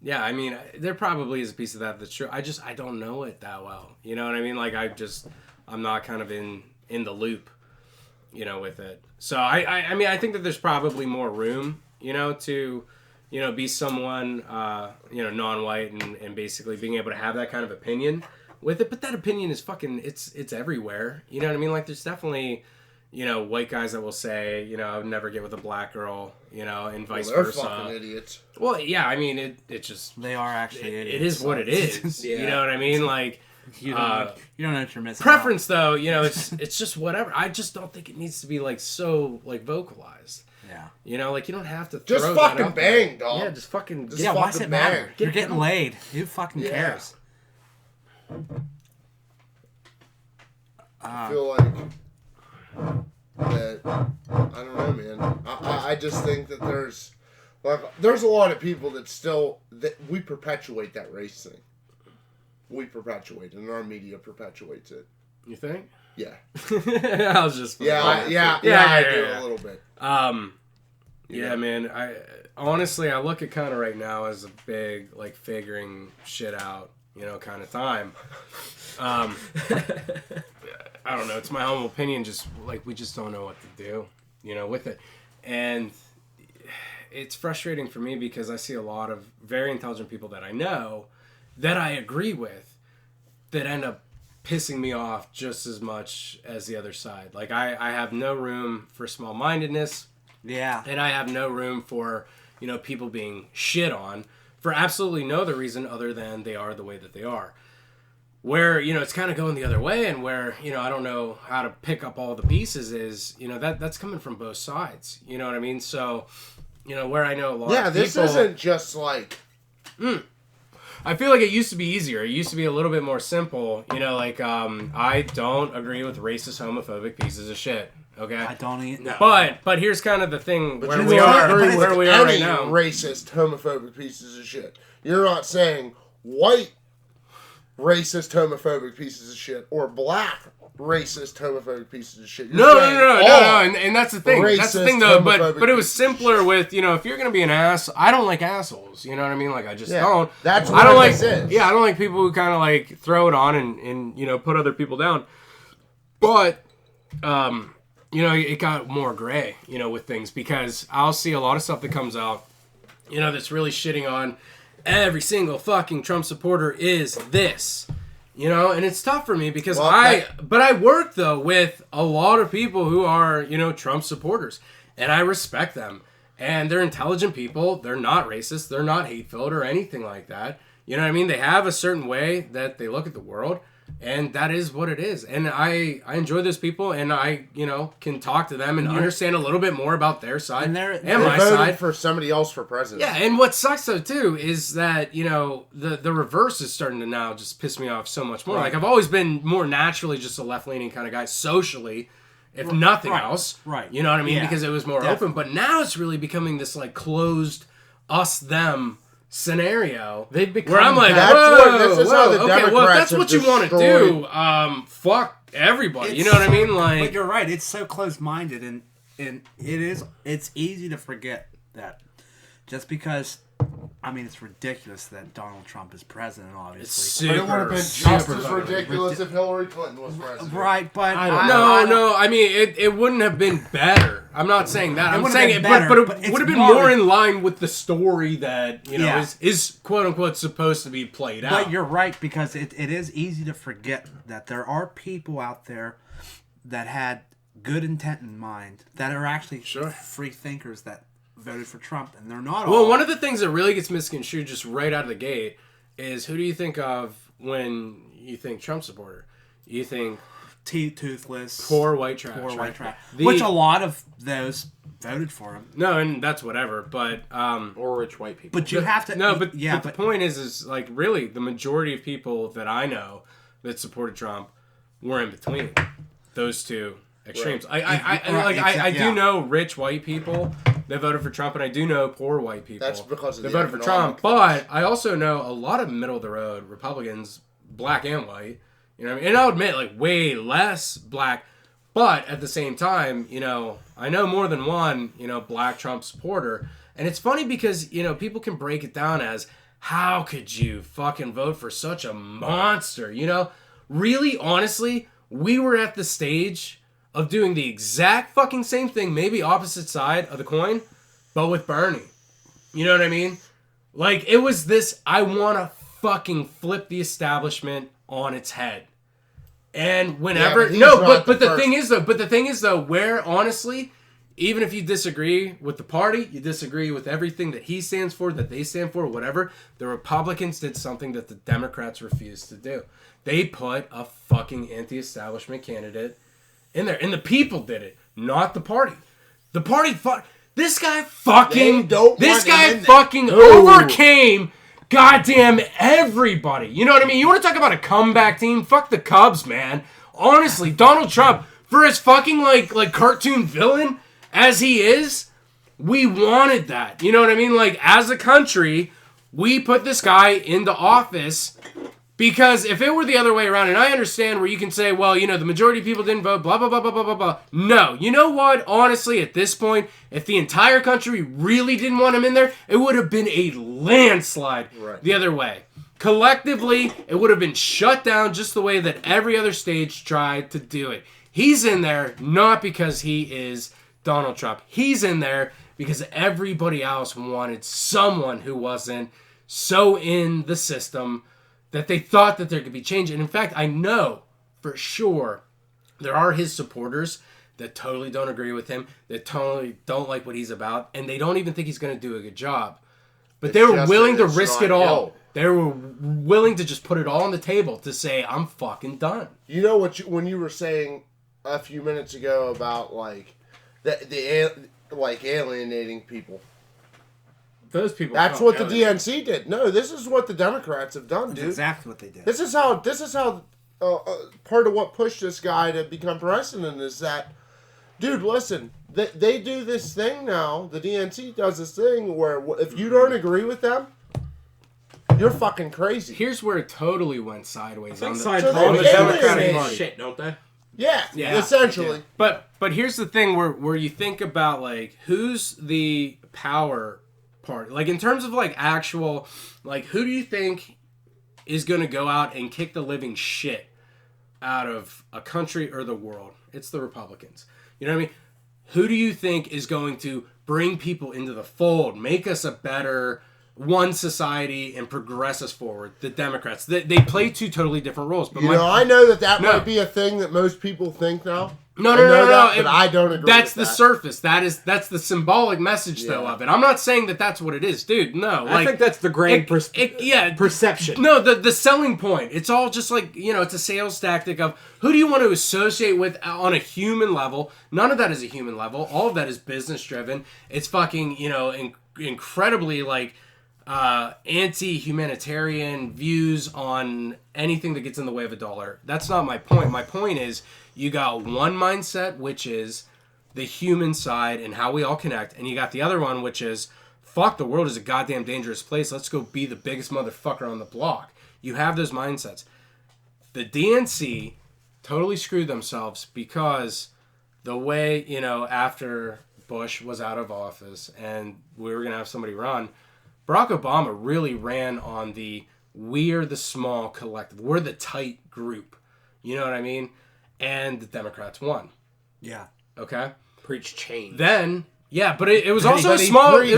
yeah, I mean, there probably is a piece of that that's true. I don't know it that well. You know what I mean? Like, I'm not kind of in the loop, with it. So, I mean, I think that there's probably more room, to, be someone, non-white and basically being able to have that kind of opinion with it. But that opinion is fucking, it's everywhere. You know what I mean? Like, there's definitely, white guys that will say, I would never get with a black girl, and vice They're versa. fucking idiots. Well, yeah, I mean, it just, They are actually it idiots. is what it is. Yeah. You know what I mean? Like, You don't know what you're missing. preference though, it's just whatever. I just don't think it needs to be like so like vocalized. out. Like you don't have to Just throw that fucking out there. bang, dog. Yeah, just fucking. Just Yeah, why does fucking it matter? bang. You're getting laid. Who fucking Yeah. cares? I feel like that. I don't know, man. I just think that there's a lot of people that still that we perpetuate that race thing. We perpetuate it, and our media perpetuates it. You think? Yeah. I was just. Yeah, Yeah, I yeah, do yeah. a little bit. Yeah, man. I honestly, I look at kind of right now as a big like figuring shit out, kind of time. I don't know. It's my humble opinion. Just like we just don't know what to do, with it, and it's frustrating for me because I see a lot of very intelligent people that I know that I agree with that end up pissing me off just as much as the other side. Like I have no room for small-mindedness. Yeah. And I have no room for, people being shit on for absolutely no other reason other than they are the way that they are. Where, it's kind of going the other way and where, I don't know how to pick up all the pieces is, that's coming from both sides. You know what I mean? So, where I know a lot of people... Yeah, this isn't just like... I feel like it used to be easier. It used to be a little bit more simple. I don't agree with racist, homophobic pieces of shit. Okay? I don't eat. No. But here's kind of the thing But where you we don't are agree where with we are right any now. racist, homophobic pieces of shit. You're not saying white racist, homophobic pieces of shit or black racist, homophobic pieces of shit. You're No, saying no, and that's the thing. That's the racist, thing, though. homophobic But it was pieces of simpler shit. with if you're gonna be an ass, I don't like assholes. You know what I mean? Like I just Yeah, don't. that's I what don't like. this is. Yeah, I don't like people who kind of like throw it on and put other people down. But it got more gray, with things because I'll see a lot of stuff that comes out, that's really shitting on every single fucking Trump supporter is this. And it's tough for me because but I work though with a lot of people who are, Trump supporters and I respect them and they're intelligent people. They're not racist. They're not hate-filled or anything like that. You know what I mean? They have a certain way that they look at the world and that is what it is. And I enjoy those people and I, can talk to them and understand a little bit more about their side and my voted side. for somebody else for president. Yeah, and what sucks though too is that the reverse is starting to now just piss me off so much more. Right. Like I've always been more naturally just a left leaning kind of guy socially, if nothing else. Right. You know what I mean? Yeah. Because it was more open. But now it's really becoming this like closed us them scenario. They've become where I'm like, That's what- this is how the okay, well if Democrats that's have what you want to do, fuck everybody. You know what I mean? Like, But you're right. It's so close-minded, and it's easy to forget that just because. I mean, it's ridiculous that Donald Trump is president, obviously. But it would have been just as ridiculous if Hillary Clinton was president. Right, but No. I mean, it wouldn't have been better. I'm not saying that. I'm wouldn't saying have it, been better, but but it it's would have been more- more in line with the story that Yeah. is quote unquote supposed to be played out. But you're right, because it is easy to forget that there are people out there that had good intent in mind, that are actually free thinkers that voted for Trump, and they're not Well, all. one of the things that really gets misconstrued just right out of the gate is who do you think of when you think Trump supporter? You think toothless, poor white trash. poor right? white trash, The- which a lot of those voted for him. No, and that's whatever. But Or rich white people. But you have to but the point is like really the majority of people that I know that supported Trump were in between those two extremes. I do know rich white people that voted for Trump, and I do know poor white people That's because of that the voted for Trump. economic But I also know a lot of middle of the road Republicans, black and white. You know what I mean? And I'll admit, like way less black, but at the same time, you know, I know more than one, you know, black Trump supporter. And it's funny because, you know, people can break it down as, how could you fucking vote for such a monster? You know, really, honestly, we were at the stage of doing the exact fucking same thing, maybe opposite side of the coin, but with Bernie. You know what I mean? Like, it was this, I want to fucking flip the establishment on its head. And whenever, but he's not but the the thing is though, where honestly, even if you disagree with the party, you disagree with everything that he stands for, that they stand for, whatever, the Republicans did something that the Democrats refused to do. They put a fucking anti-establishment candidate in there. And the people did it, not the party. The party this guy fucking overcame goddamn everybody. You know what I mean? You want to talk about a comeback team? Fuck the Cubs, man. Honestly, Donald Trump, for his fucking like cartoon villain as he is, we wanted that. You know what I mean? Like, as a country, we put this guy into office because if it were the other way around, and I understand where you can say, well, you know, the majority of people didn't vote, blah, blah, blah, blah, blah, blah, blah. No. You know what? Honestly, at this point, if the entire country really didn't want him in there, it would have been a landslide the other way. Collectively, it would have been shut down just the way that every other stage tried to do it. He's in there not because he is Donald Trump. He's in there because everybody else wanted someone who wasn't so in the system that they thought that there could be change. And in fact, I know for sure there are his supporters that totally don't agree with him, that totally don't like what he's about, and they don't even think he's going to do a good job. But they were willing to risk it all. They were willing to just put it all on the table to say, I'm fucking done. You know what? When you were saying a few minutes ago about like like alienating people. Those people. That's what the DNC did. No, this is what the Democrats have done, dude. That's exactly what they did. This is how part of what pushed this guy to become president is that, dude, listen, they do this thing now. The DNC does this thing where if you don't agree with them, you're fucking crazy. Here's where it totally went sideways on the Democratic Party. Shit, don't they? Yeah, essentially. But here's the thing where you think about like who's the power party, like in terms of like actual, like who do you think is going to go out and kick the living shit out of a country or the world? It's the Republicans. You know what I mean? Who do you think is going to bring people into the fold, make us a better one society and progress us forward? The Democrats. They play two totally different roles. But I know that might be a thing that most people think now. No. But I don't agree. That's with the that. surface. That's the symbolic message though of it. I'm not saying that that's what it is, dude. No, I think that's the grand perception. No, the selling point. It's all just like, you know, it's a sales tactic of who do you want to associate with on a human level. None of that is a human level. All of that is business driven. It's fucking, you know, incredibly like anti-humanitarian views on anything that gets in the way of a dollar. That's not my point. My point is you got one mindset, which is the human side and how we all connect, and you got the other one, which is fuck, the world is a goddamn dangerous place. Let's go be the biggest motherfucker on the block. You have those mindsets. The DNC totally screwed themselves because the way, you know, after Bush was out of office and we were going to have somebody run, Barack Obama really ran on we're the small collective. We're the tight group. You know what I mean? And the Democrats won. Yeah. Okay? Preach change. Then, yeah, but it was also a small thing.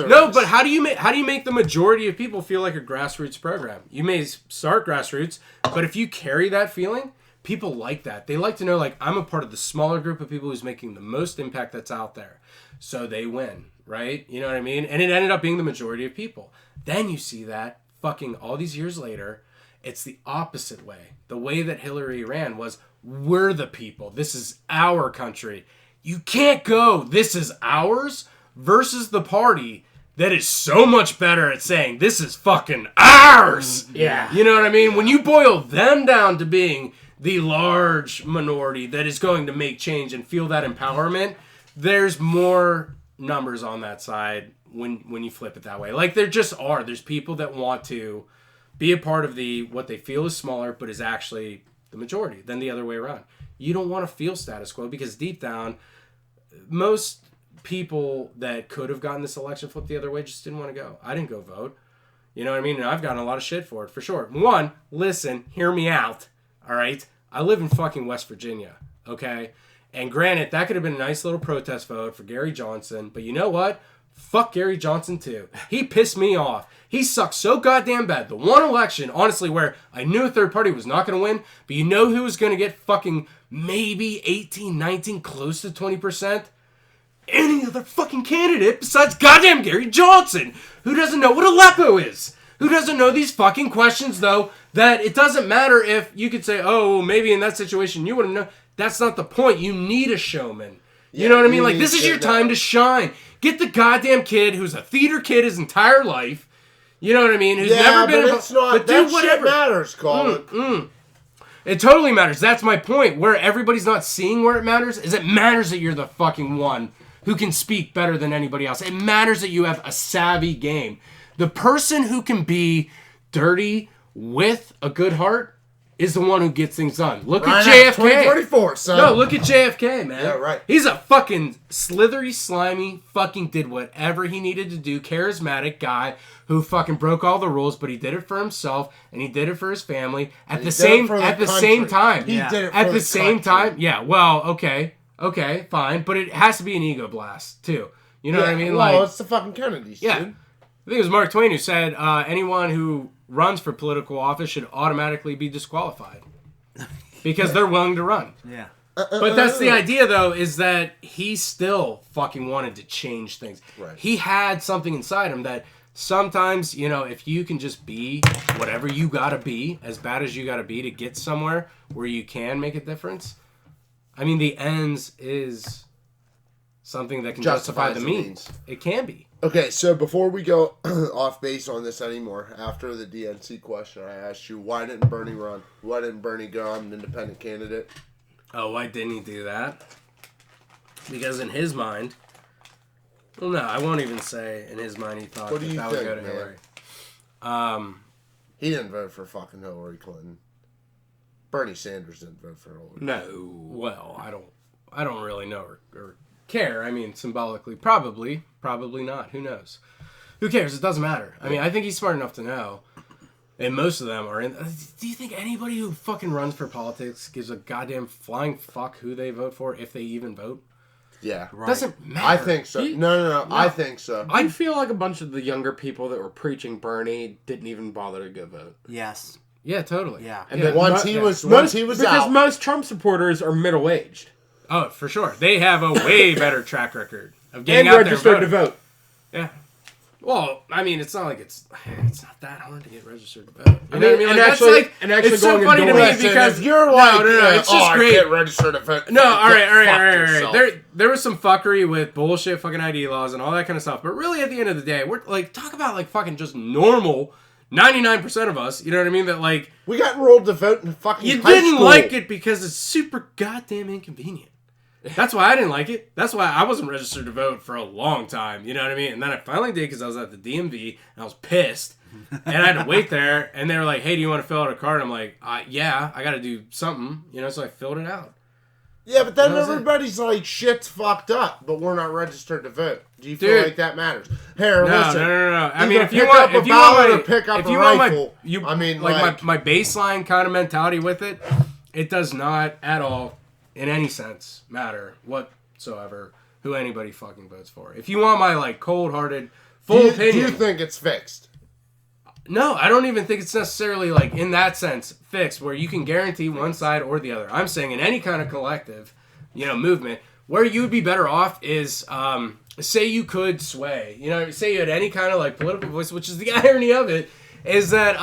No, but how do you make the majority of people feel like a grassroots program? You may start grassroots, but if you carry that feeling, people like that. They like to know, like, I'm a part of the smaller group of people who's making the most impact that's out there. So they win. right? You know what I mean? And it ended up being the majority of people. Then you see that fucking all these years later, it's the opposite way. The way that Hillary ran was, we're the people. This is our country. You can't go, this is ours, versus the party that is so much better at saying, this is fucking ours. Yeah. You know what I mean? When you boil them down to being the large minority that is going to make change and feel that empowerment, there's more numbers on that side when you flip it that way. Like, there just are. There's people that want to be a part of what they feel is smaller, but is actually the majority, than the other way around. You don't want to feel status quo, because deep down, most people that could have gotten this election flipped the other way just didn't want to go. I didn't go vote. You know what I mean? And I've gotten a lot of shit for it, for sure. One, listen, hear me out, all right? I live in fucking West Virginia, okay? And granted, that could have been a nice little protest vote for Gary Johnson, but you know what? Fuck Gary Johnson, too. He pissed me off. He sucked so goddamn bad. The one election, honestly, where I knew a third party was not going to win, but you know who was going to get fucking maybe 18, 19, close to 20%? Any other fucking candidate besides goddamn Gary Johnson, who doesn't know what Aleppo is, who doesn't know these fucking questions, though, that it doesn't matter if you could say, oh, maybe in that situation you wouldn't know. That's not the point. You need a showman. You know what I mean? Like, this is your time to shine. Get the goddamn kid who's a theater kid his entire life. You know what I mean? Who's never been. But it's not. But that shit matters, Collin. It totally matters. That's my point. Where everybody's not seeing where it matters is it matters that you're the fucking one who can speak better than anybody else. It matters that you have a savvy game. The person who can be dirty with a good heart is the one who gets things done. Look at JFK. 2034, son. No, look at JFK, man. Yeah, right. He's a fucking slithery, slimy, fucking did whatever he needed to do, charismatic guy who fucking broke all the rules, but he did it for himself and he did it for his family at the same time. He did it for at the the same country. time. Yeah, well, okay, fine, but it has to be an ego blast too. You know what I mean? Well, Like, it's the fucking Kennedys, yeah. dude. I think it was Mark Twain who said anyone who runs for political office should automatically be disqualified because they're willing to run. Yeah. But that's the idea, though, is that he still fucking wanted to change things. Right. He had something inside him that sometimes, you know, if you can just be whatever you gotta be, as bad as you gotta be to get somewhere where you can make a difference. I mean, the ends is something that can justify the means. It can be. Okay, so before we go off base on this anymore, after the DNC question, I asked you, why didn't Bernie run? Why didn't Bernie go? I'm an independent candidate. Oh, why didn't he do that? Because in his mind, well, no, I won't even say in his mind he thought What do that you that would think, go to man? Hillary. He didn't vote for fucking Hillary Clinton. Bernie Sanders didn't vote for Hillary. No. Well, I don't really know or care. I mean, symbolically, probably not. Who knows? Who cares? It doesn't matter. I mean, I think he's smart enough to know. And most of them are in. Do you think anybody who fucking runs for politics gives a goddamn flying fuck who they vote for, if they even vote? Yeah. Right. Doesn't matter. I think so. No. I think so. I feel like a bunch of the younger people that were preaching Bernie didn't even bother to go vote. Yes. Yeah, totally. Yeah. And Yeah. then Once he was because out. most Trump supporters are middle-aged Oh, for sure. They have a way better track record of and getting out there and registered to voting. vote. Yeah. Well, I mean, it's not like it's not that hard to get registered to vote. You know what I mean? Like, and actually it's so going funny to me indoors. because if you're like, no, it's just I great. can't register to vote. No, all right. yourself. There was some fuckery with bullshit fucking ID laws and all that kind of stuff. But really, at the end of the day, we're like, talk about like fucking just normal 99% of us. You know what I mean? That like We got enrolled to vote in fucking you high didn't school. like it because it's super goddamn inconvenient. That's why I didn't like it. That's why I wasn't registered to vote for a long time. You know what I mean? And then I finally did because I was at the DMV and I was pissed. And I had to wait there. And they were like, hey, do you want to fill out a card? I'm like, yeah, I got to do something. You know, so I filled it out. Yeah, but then That was it. everybody's like, shit's fucked up, but we're not registered to vote. Do you feel Dude. like that matters? Here, No, listen. no. I mean, Either if you pick want, up a if you want ballot my, or pick up if a you want rifle, my, you, I mean, like my baseline kind of mentality with it, it does not at all, in any sense, matter whatsoever who anybody fucking votes for. If you want my like cold-hearted, full do opinion, you think it's fixed? no, I don't even think it's necessarily like in that sense fixed where you can guarantee one side or the other. I'm saying in any kind of collective, movement, where you would be better off is, say you could sway. You know, say you had any kind of like political voice, which is the irony of it, is that,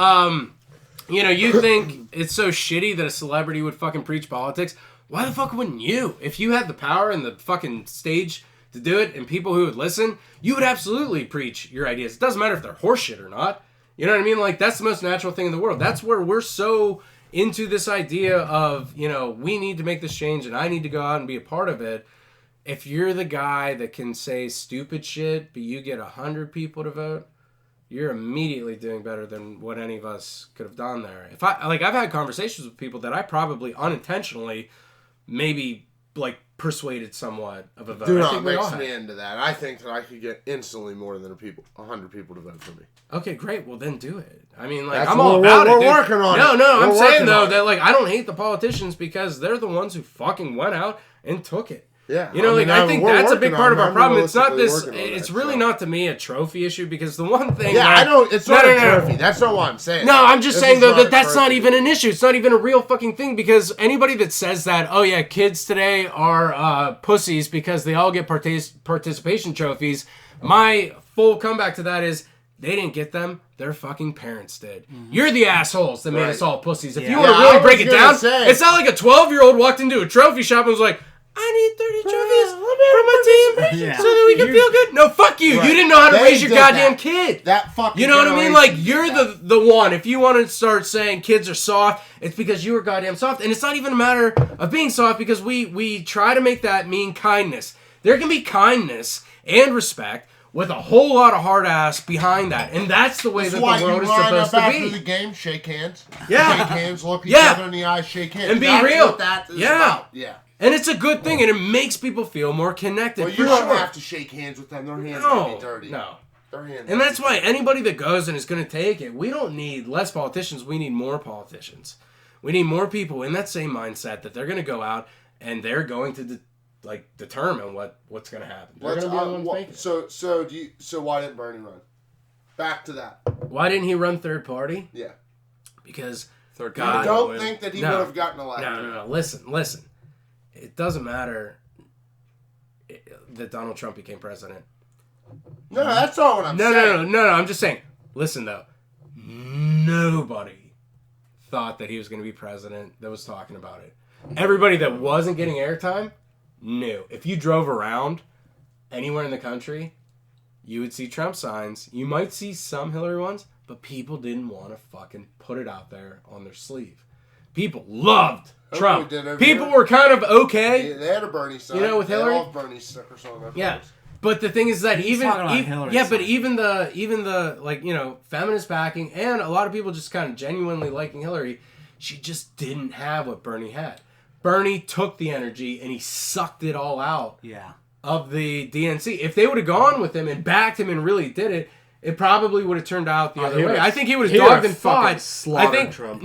you know, you think it's so shitty that a celebrity would fucking preach politics. Why the fuck wouldn't you? If you had the power and the fucking stage to do it and people who would listen, you would absolutely preach your ideas. It doesn't matter if they're horseshit or not. You know what I mean? Like, that's the most natural thing in the world. That's where we're so into this idea of, you know, we need to make this change and I need to go out and be a part of it. If you're the guy that can say stupid shit, but you get 100 people to vote, you're immediately doing better than what any of us could have done there. If I've had conversations with people that I probably unintentionally maybe like persuaded somewhat of a vote. Do I not think we all mix have. me into that. I think that I could get instantly more than 100 people to vote for me. Okay, great. Well, then do it. I mean, like, That's I'm what all about it. we're dude. working on No, it. no, I'm We're saying working though on that it. like I don't hate the politicians because they're the ones who fucking went out and took it. Yeah, You know, I think we're that's a big working part on of our it. problem. It's not Realistically this. working on It's it, really so. not to me a trophy issue because the one thing. Yeah, that, I don't. It's not No, a no, no. trophy. That's not what I'm saying. No, I'm just This saying is though not that a that's not trophy. even an issue. It's not even a real fucking thing because anybody that says that, oh yeah, kids today are pussies because they all get participation trophies. My full comeback to that is they didn't get them. Their fucking parents did. You're the assholes that made Right. us all pussies. If Yeah. you want to Yeah, really I break was it gonna down, say- it's not like a 12-year-old walked into a trophy shop and was like, I need 30 trophies for my team Yeah. so that we can feel good. No, fuck you. Right. You didn't know how to They raise your did goddamn that. kid. That fucking. You know what I mean? generation Like, did you're that. the one. If you want to start saying kids are soft, it's because you were goddamn soft. And it's not even a matter of being soft because we try to make that mean kindness. There can be kindness and respect with a whole lot of hard ass behind that. And that's the way That's that why the world you is line supposed up to after the be. game, shake hands. Yeah. Shake hands, look each Yeah. other in the eyes, shake hands. And be That's real. What that is Yeah. about. Yeah. And it's a good thing, and it makes people feel more connected. Well, for you don't sure. have to shake hands with them. Their hands No, might be dirty. no. Their hands. And might that's be why dirty. anybody that goes and is going to take it, we don't need less politicians. We need more politicians. We need more people in that same mindset that they're going to go out and they're going to determine what's going to happen. They're Let's, going to be the ones making it. so why didn't Bernie run? Back to that. Why didn't he run third party? Yeah. Because Third God, I don't think that he No. would have gotten elected. no. Listen. It doesn't matter that Donald Trump became president. No, that's not what I'm saying. No. I'm just saying. Listen though, nobody thought that he was going to be president that was talking about it. Everybody that wasn't getting airtime knew. If you drove around anywhere in the country, you would see Trump signs. You might see some Hillary ones, but people didn't want to fucking put it out there on their sleeve. People loved Trump. did over People here. were kind of okay. Yeah, they had a Bernie sign. You know, with They had Hillary? all Bernie stickers on their Yeah. phones. But the thing is that He's talking about Hillary but side. even the like, you know, feminist backing and a lot of people just kind of genuinely liking Hillary, she just didn't have what Bernie had. Bernie took the energy and he sucked it all out Yeah. of the DNC. If they would have gone with him and backed him and really did it, it probably would have turned out the other he way. would've- I think he would he have would've dogged and fucking fought. I slaughtered think Trump.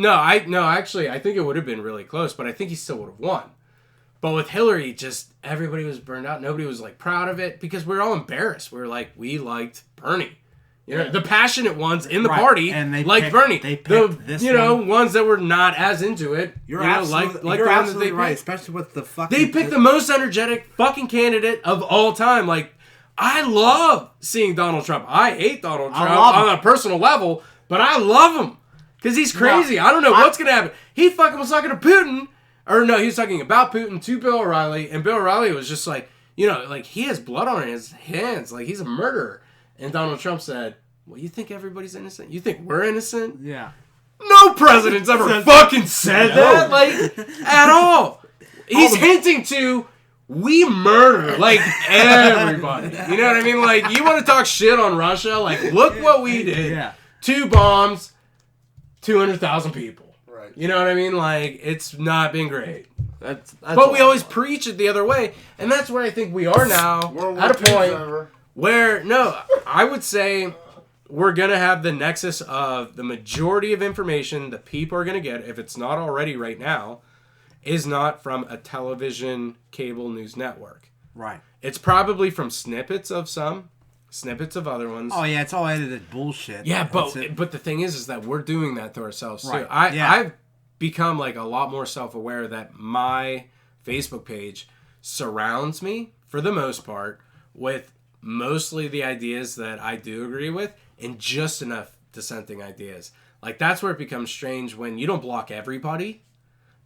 actually, I think it would have been really close, but I think he still would have won. But with Hillary, just everybody was burned out. Nobody was like proud of it because we were all embarrassed. We were like, we liked Bernie. You know, the passionate ones in the Right, party and they liked picked- Bernie. they the picked this ones that were not as into it. You're you know, absolutely, like you're the one that absolutely they right, picked. especially with the fucking. They picked the most energetic fucking candidate of all time. Like, I love seeing Donald Trump. I hate Donald I Trump love him. on a personal level, but I love him because he's crazy. I don't know what's gonna happen. He fucking was talking to Putin, or no, he was talking about Putin to Bill O'Reilly, and Bill O'Reilly was just like, you know, like he has blood on his hands, like he's a murderer. And Donald Trump said, "Well, you think everybody's innocent? You think we're innocent?" Yeah. No president's ever fucking said that, like, at all. He's hinting to, we murder, like, everybody. You know what I mean? Like, you want to talk shit on Russia? Like, look what we did. Yeah. 2 bombs, 200,000 people. Right. You know what I mean? Like, it's not been great. That's But we always preach it the other way, and that's where I think we are now, World at a War II's point over. where, no, I would say we're going to have the nexus of the majority of information that people are going to get, if it's not already right now, is not from a television cable news network. Right. It's probably from snippets of some, snippets of other ones. Oh yeah, it's all edited bullshit. Yeah, That's it. but the thing is that we're doing that to ourselves Right, too. yeah. I've become like a lot more self-aware that my Facebook page surrounds me, for the most part, with mostly the ideas that I do agree with and just enough dissenting ideas. Like, that's where it becomes strange when you don't block everybody,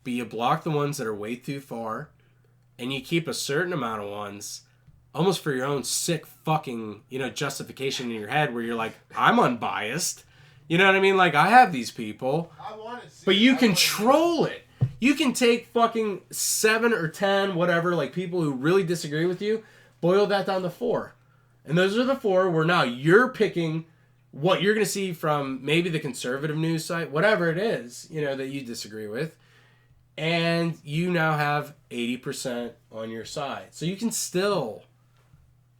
but you block the ones that are way too far, and you keep a certain amount of ones almost for your own sick fucking, justification in your head where you're like, I'm unbiased. You know what I mean? Like, I have these people, but you control it. You can take fucking 7 or 10, whatever, like people who really disagree with you, boil that down to 4. And those are the 4 where now you're picking what you're going to see from maybe the conservative news site, whatever it is, that you disagree with. And you now have 80% on your side. So you can still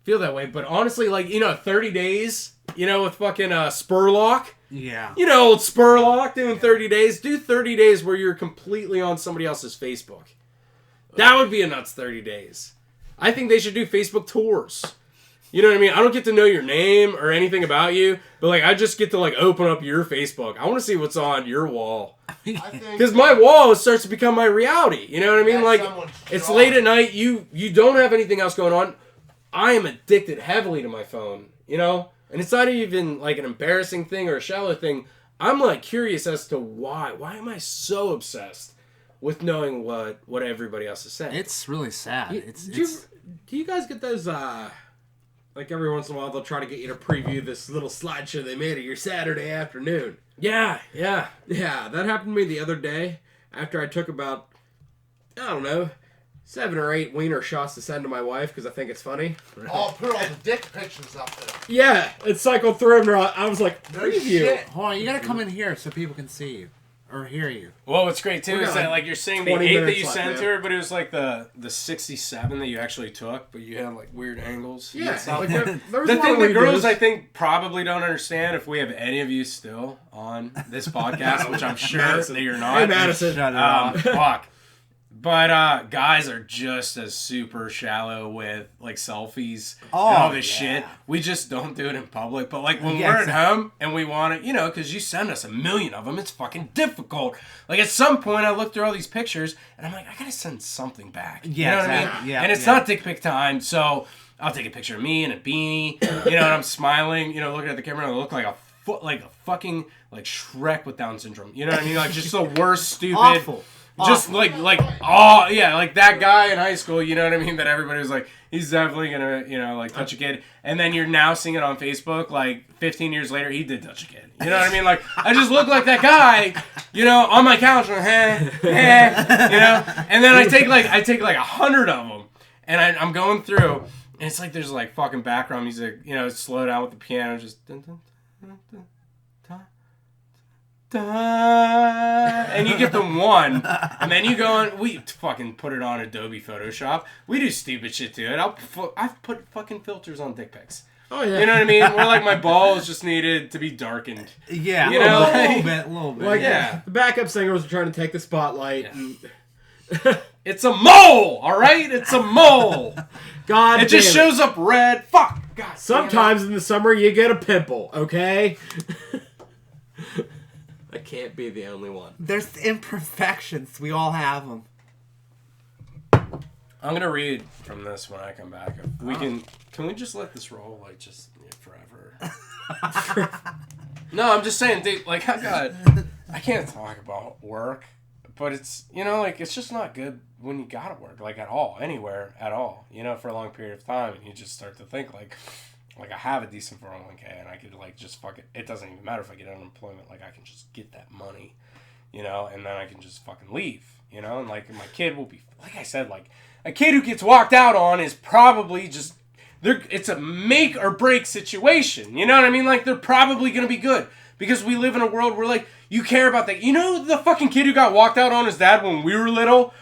feel that way. But honestly, 30 days, with fucking Spurlock. Yeah. Old Spurlock doing 30 days. Do 30 days where you're completely on somebody else's Facebook. That would be a nuts 30 days. I think they should do Facebook tours. You know what I mean? I don't get to know your name or anything about you, but I just get to open up your Facebook. I want to see what's on your wall. Because my wall starts to become my reality. You know what I mean? It's late at night. You don't have anything else going on. I am addicted heavily to my phone. And it's not even an embarrassing thing or a shallow thing. I'm curious as to why. Why am I so obsessed with knowing what everybody else is saying? It's really sad. Do you guys get those? Every once in a while, they'll try to get you to preview this little slideshow they made of your Saturday afternoon. Yeah. Yeah, that happened to me the other day after I took about, 7 or 8 wiener shots to send to my wife because I think it's funny. I'll put all the dick pictures up there. Yeah, it cycled through them. I was like, No preview. shit. Hold on, you gotta come in here so people can see you. Or hear you. Well, what's great too is that you're saying the 20 8 that minutes you left, sent man. to her, but it was the 67 that you actually took, but you had weird angles. Yeah, There was there was the a lot thing of that girls weird I think probably don't understand, if we have any of you still on this podcast, which I'm sure that you're not. Hey, Madison. Shut it off. Fuck. But guys are just as super shallow with selfies and all this shit. We just don't do it in public. But when we're at home and we want to, because you send us a million of them, it's fucking difficult. At some point, I look through all these pictures and I'm like, I gotta send something back. Yeah, you know what I exactly. mean? Yeah, and it's not dick pic time, so I'll take a picture of me in a beanie, and I'm smiling, looking at the camera, and I look like a fucking Shrek with Down syndrome. You know what I mean? Just the worst, stupid. Awful. Just that guy in high school, you know what I mean? That everybody was like, he's definitely gonna, touch a kid. And then you're now seeing it on Facebook, 15 years later, he did touch a kid. You know what I mean? I just look like that guy, on my couch, and then I take 100 of them, and I'm going through, and it's there's fucking background music, slow down with the piano, just dun, dun, dun, dun, dun. And you get the one, and then you go on. We fucking put it on Adobe Photoshop. We do stupid shit to it. I've put fucking filters on dick pics. Oh yeah, you know what I mean? Where my balls just needed to be darkened. Yeah, a little bit. Yeah. The backup singers are trying to take the spotlight. Yeah. And it's a mole, all right? It's a mole. God, it just shows up red. Fuck. God. Sometimes in the summer you get a pimple. Okay. I can't be the only one. There's imperfections. We all have them. I'm gonna read from this when I come back. If we can we just let this roll forever? No, I'm just saying, dude. I can't talk about work, but it's it's just not good when you gotta work at all, anywhere at all. For a long period of time, and you just start to think I have a decent 401k and I could just fuck it. It doesn't even matter if I get unemployment. I can just get that money, and then I can just fucking leave, and my kid will be, I said, a kid who gets walked out on is probably just, it's a make or break situation. You know what I mean? They're probably going to be good because we live in a world where you care about that. The fucking kid who got walked out on his dad when we were little?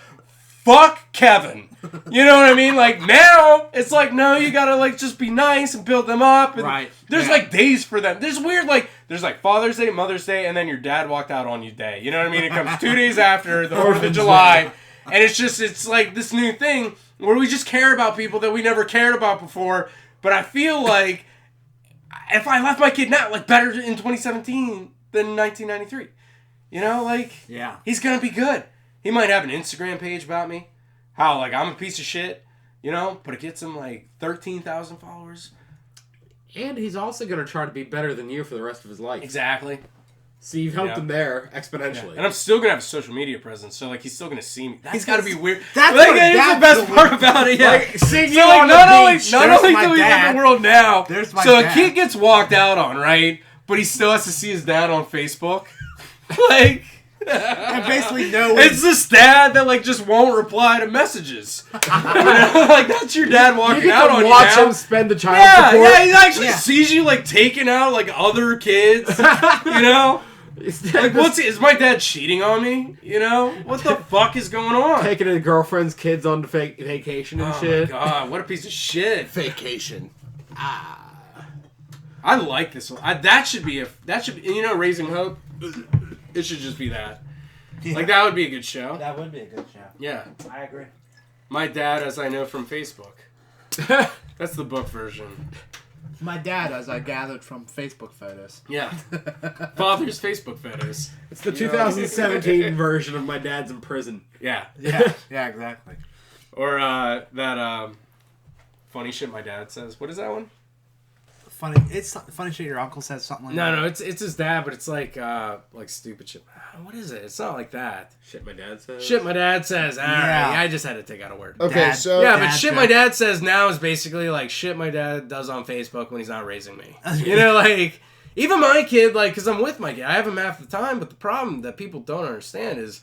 Fuck Kevin. You know what I mean? Now, it's no, you gotta just be nice and build them up. And right. There's days for them. There's weird there's Father's Day, Mother's Day, and then your dad walked out on you day. You know what I mean? It comes 2 days after the 4th of July. And it's this new thing where we just care about people that we never cared about before. But I feel if I left my kid now, better in 2017 than 1993. Yeah. He's gonna be good. He might have an Instagram page about me. How, I'm a piece of shit. you know, but it gets him like 13,000 followers. And he's also going to try to be better than you for the rest of his life. Exactly. So you've helped him there exponentially. And I'm still gonna have a social media presence, so like he's still gonna see me. That's gotta be weird. That's like, what that's the best part about it. Yeah, Like, seeing so you like, on not the only beach, not there's only my do we live dad. in the world now, There's my so dad. a kid gets walked out on, right? But he still has to see his dad on Facebook. Like, And basically no. it's this dad that like just won't reply to messages. You know? Like that's your dad You walking get out to on you watch now. him spend the child Yeah, support. yeah, he actually Yeah. sees you like taking out like other kids. You know. Like, is my dad cheating on me? You know? What the fuck is going on? Taking his girlfriend's kids on to vacation and Oh shit. my god, what a piece of shit. Vacation. I like this one. That should be, you know, Raising Hope? It should just be that. Like, that would be a good show. That would be a good show. Yeah. I agree. My Dad, As I Know from Facebook. That's the book version. My dad, as I gathered from Facebook photos. Yeah. Father's Facebook photos. It's the 2017 version of My Dad's in Prison. Yeah. Yeah, yeah, exactly. Or that funny shit my dad says. What is that one? Funny, it's funny shit. Your uncle says something like that. No, it's his dad, but it's like stupid shit. What is it? It's not like that. Shit my dad says. Shit my dad says. Alright, Yeah. I just had to take out a word. Okay, Dad. so Yeah, but Dad shit joke. my dad says now is basically like shit my dad does on Facebook when he's not raising me. You know, like, even my kid, like, because I'm with my kid. I have him half the time, but the problem that people don't understand is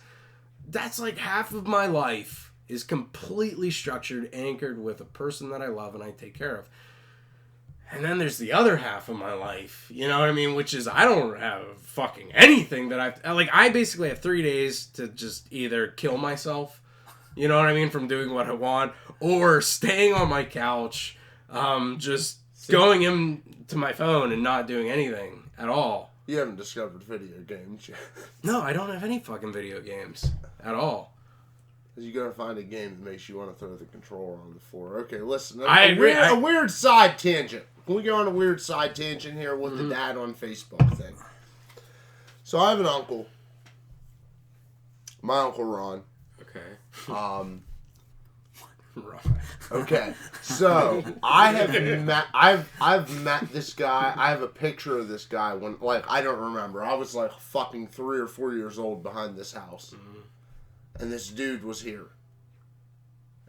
that's like half of my life is completely structured, anchored with a person that I love and I take care of. And then there's the other half of my life, you know what I mean? Which is I don't have fucking anything that I basically have 3 days to just either kill myself, you know what I mean, from doing what I want, or staying on my couch, just going into my phone and not doing anything at all. you haven't discovered video games yet. No, I don't have any fucking video games at all. You gotta find a game that makes you want to throw the controller on the floor. Okay, listen. I agree. A weird side tangent. Can we go on a weird side tangent here with the dad on Facebook thing? So I have an uncle. My Uncle Ron. Okay. Okay. So I've met this guy. I have a picture of this guy when, like, I don't remember. I was like fucking 3 or 4 years old behind this house. And this dude was here.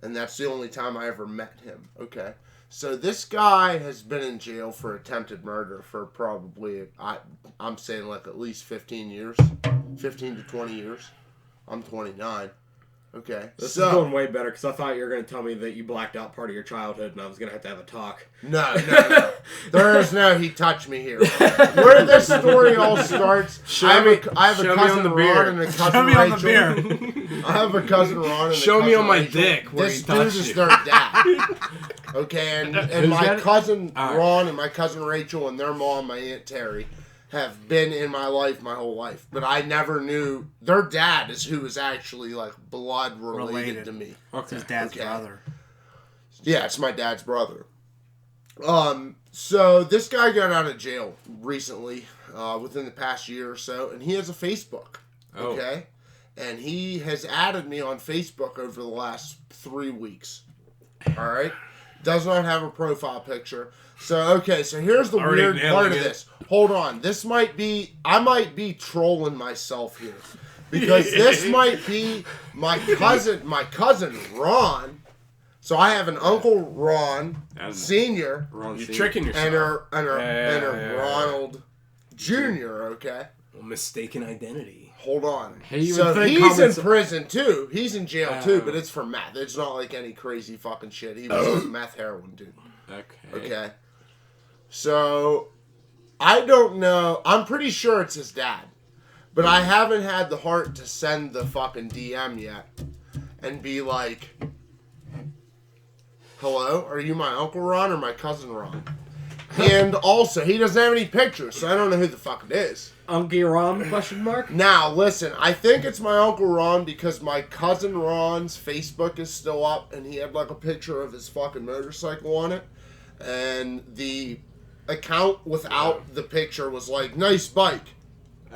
And that's the only time I ever met him. Okay. So this guy has been in jail for attempted murder for probably, I'm saying like at least 15 years. 15 to 20 years. I'm 29. Okay. This is going way better because I thought you were going to tell me that you blacked out part of your childhood and I was going to have a talk. No. There is no he touched me here. Where this story all starts, I have a cousin Ron and a cousin Rachel. I have a cousin Ron and a Show cousin me on my Rachel. dick where This he dude touched is you. their dad. Okay, and my that? cousin Alright. Ron and my cousin Rachel and their mom, my Aunt Terry, have been in my life my whole life. But I never knew their dad is who is actually like blood related to me. It's his dad's Okay. brother. Yeah, it's my dad's brother. So this guy got out of jail recently, within the past year or so, and he has a Facebook. Oh. Okay? And he has added me on Facebook over the last 3 weeks. Alright? Does not have a profile picture. So here's the Already weird nailing part of it. this. Hold on. I might be trolling myself here. Because this might be my cousin Ron. So I have an Uncle Ron Senior Ron You're Senior. tricking yourself. and a Yeah. Ronald Jr. Okay, Mistaken identity. hold on. Hey, you So would think he's in comments- prison too. He's in jail too, but it's for meth. It's not like any crazy fucking shit. He was a meth heroin dude. Okay. So I don't know. I'm pretty sure it's his dad, but I haven't had the heart to send the fucking DM yet and be like, hello, are you my Uncle Ron or my cousin Ron? And also, he doesn't have any pictures, so I don't know who the fuck it is. Uncle Ron, question mark? Now, listen, I think it's my Uncle Ron because my cousin Ron's Facebook is still up, and he had like a picture of his fucking motorcycle on it. And the account without the picture was like, nice bike.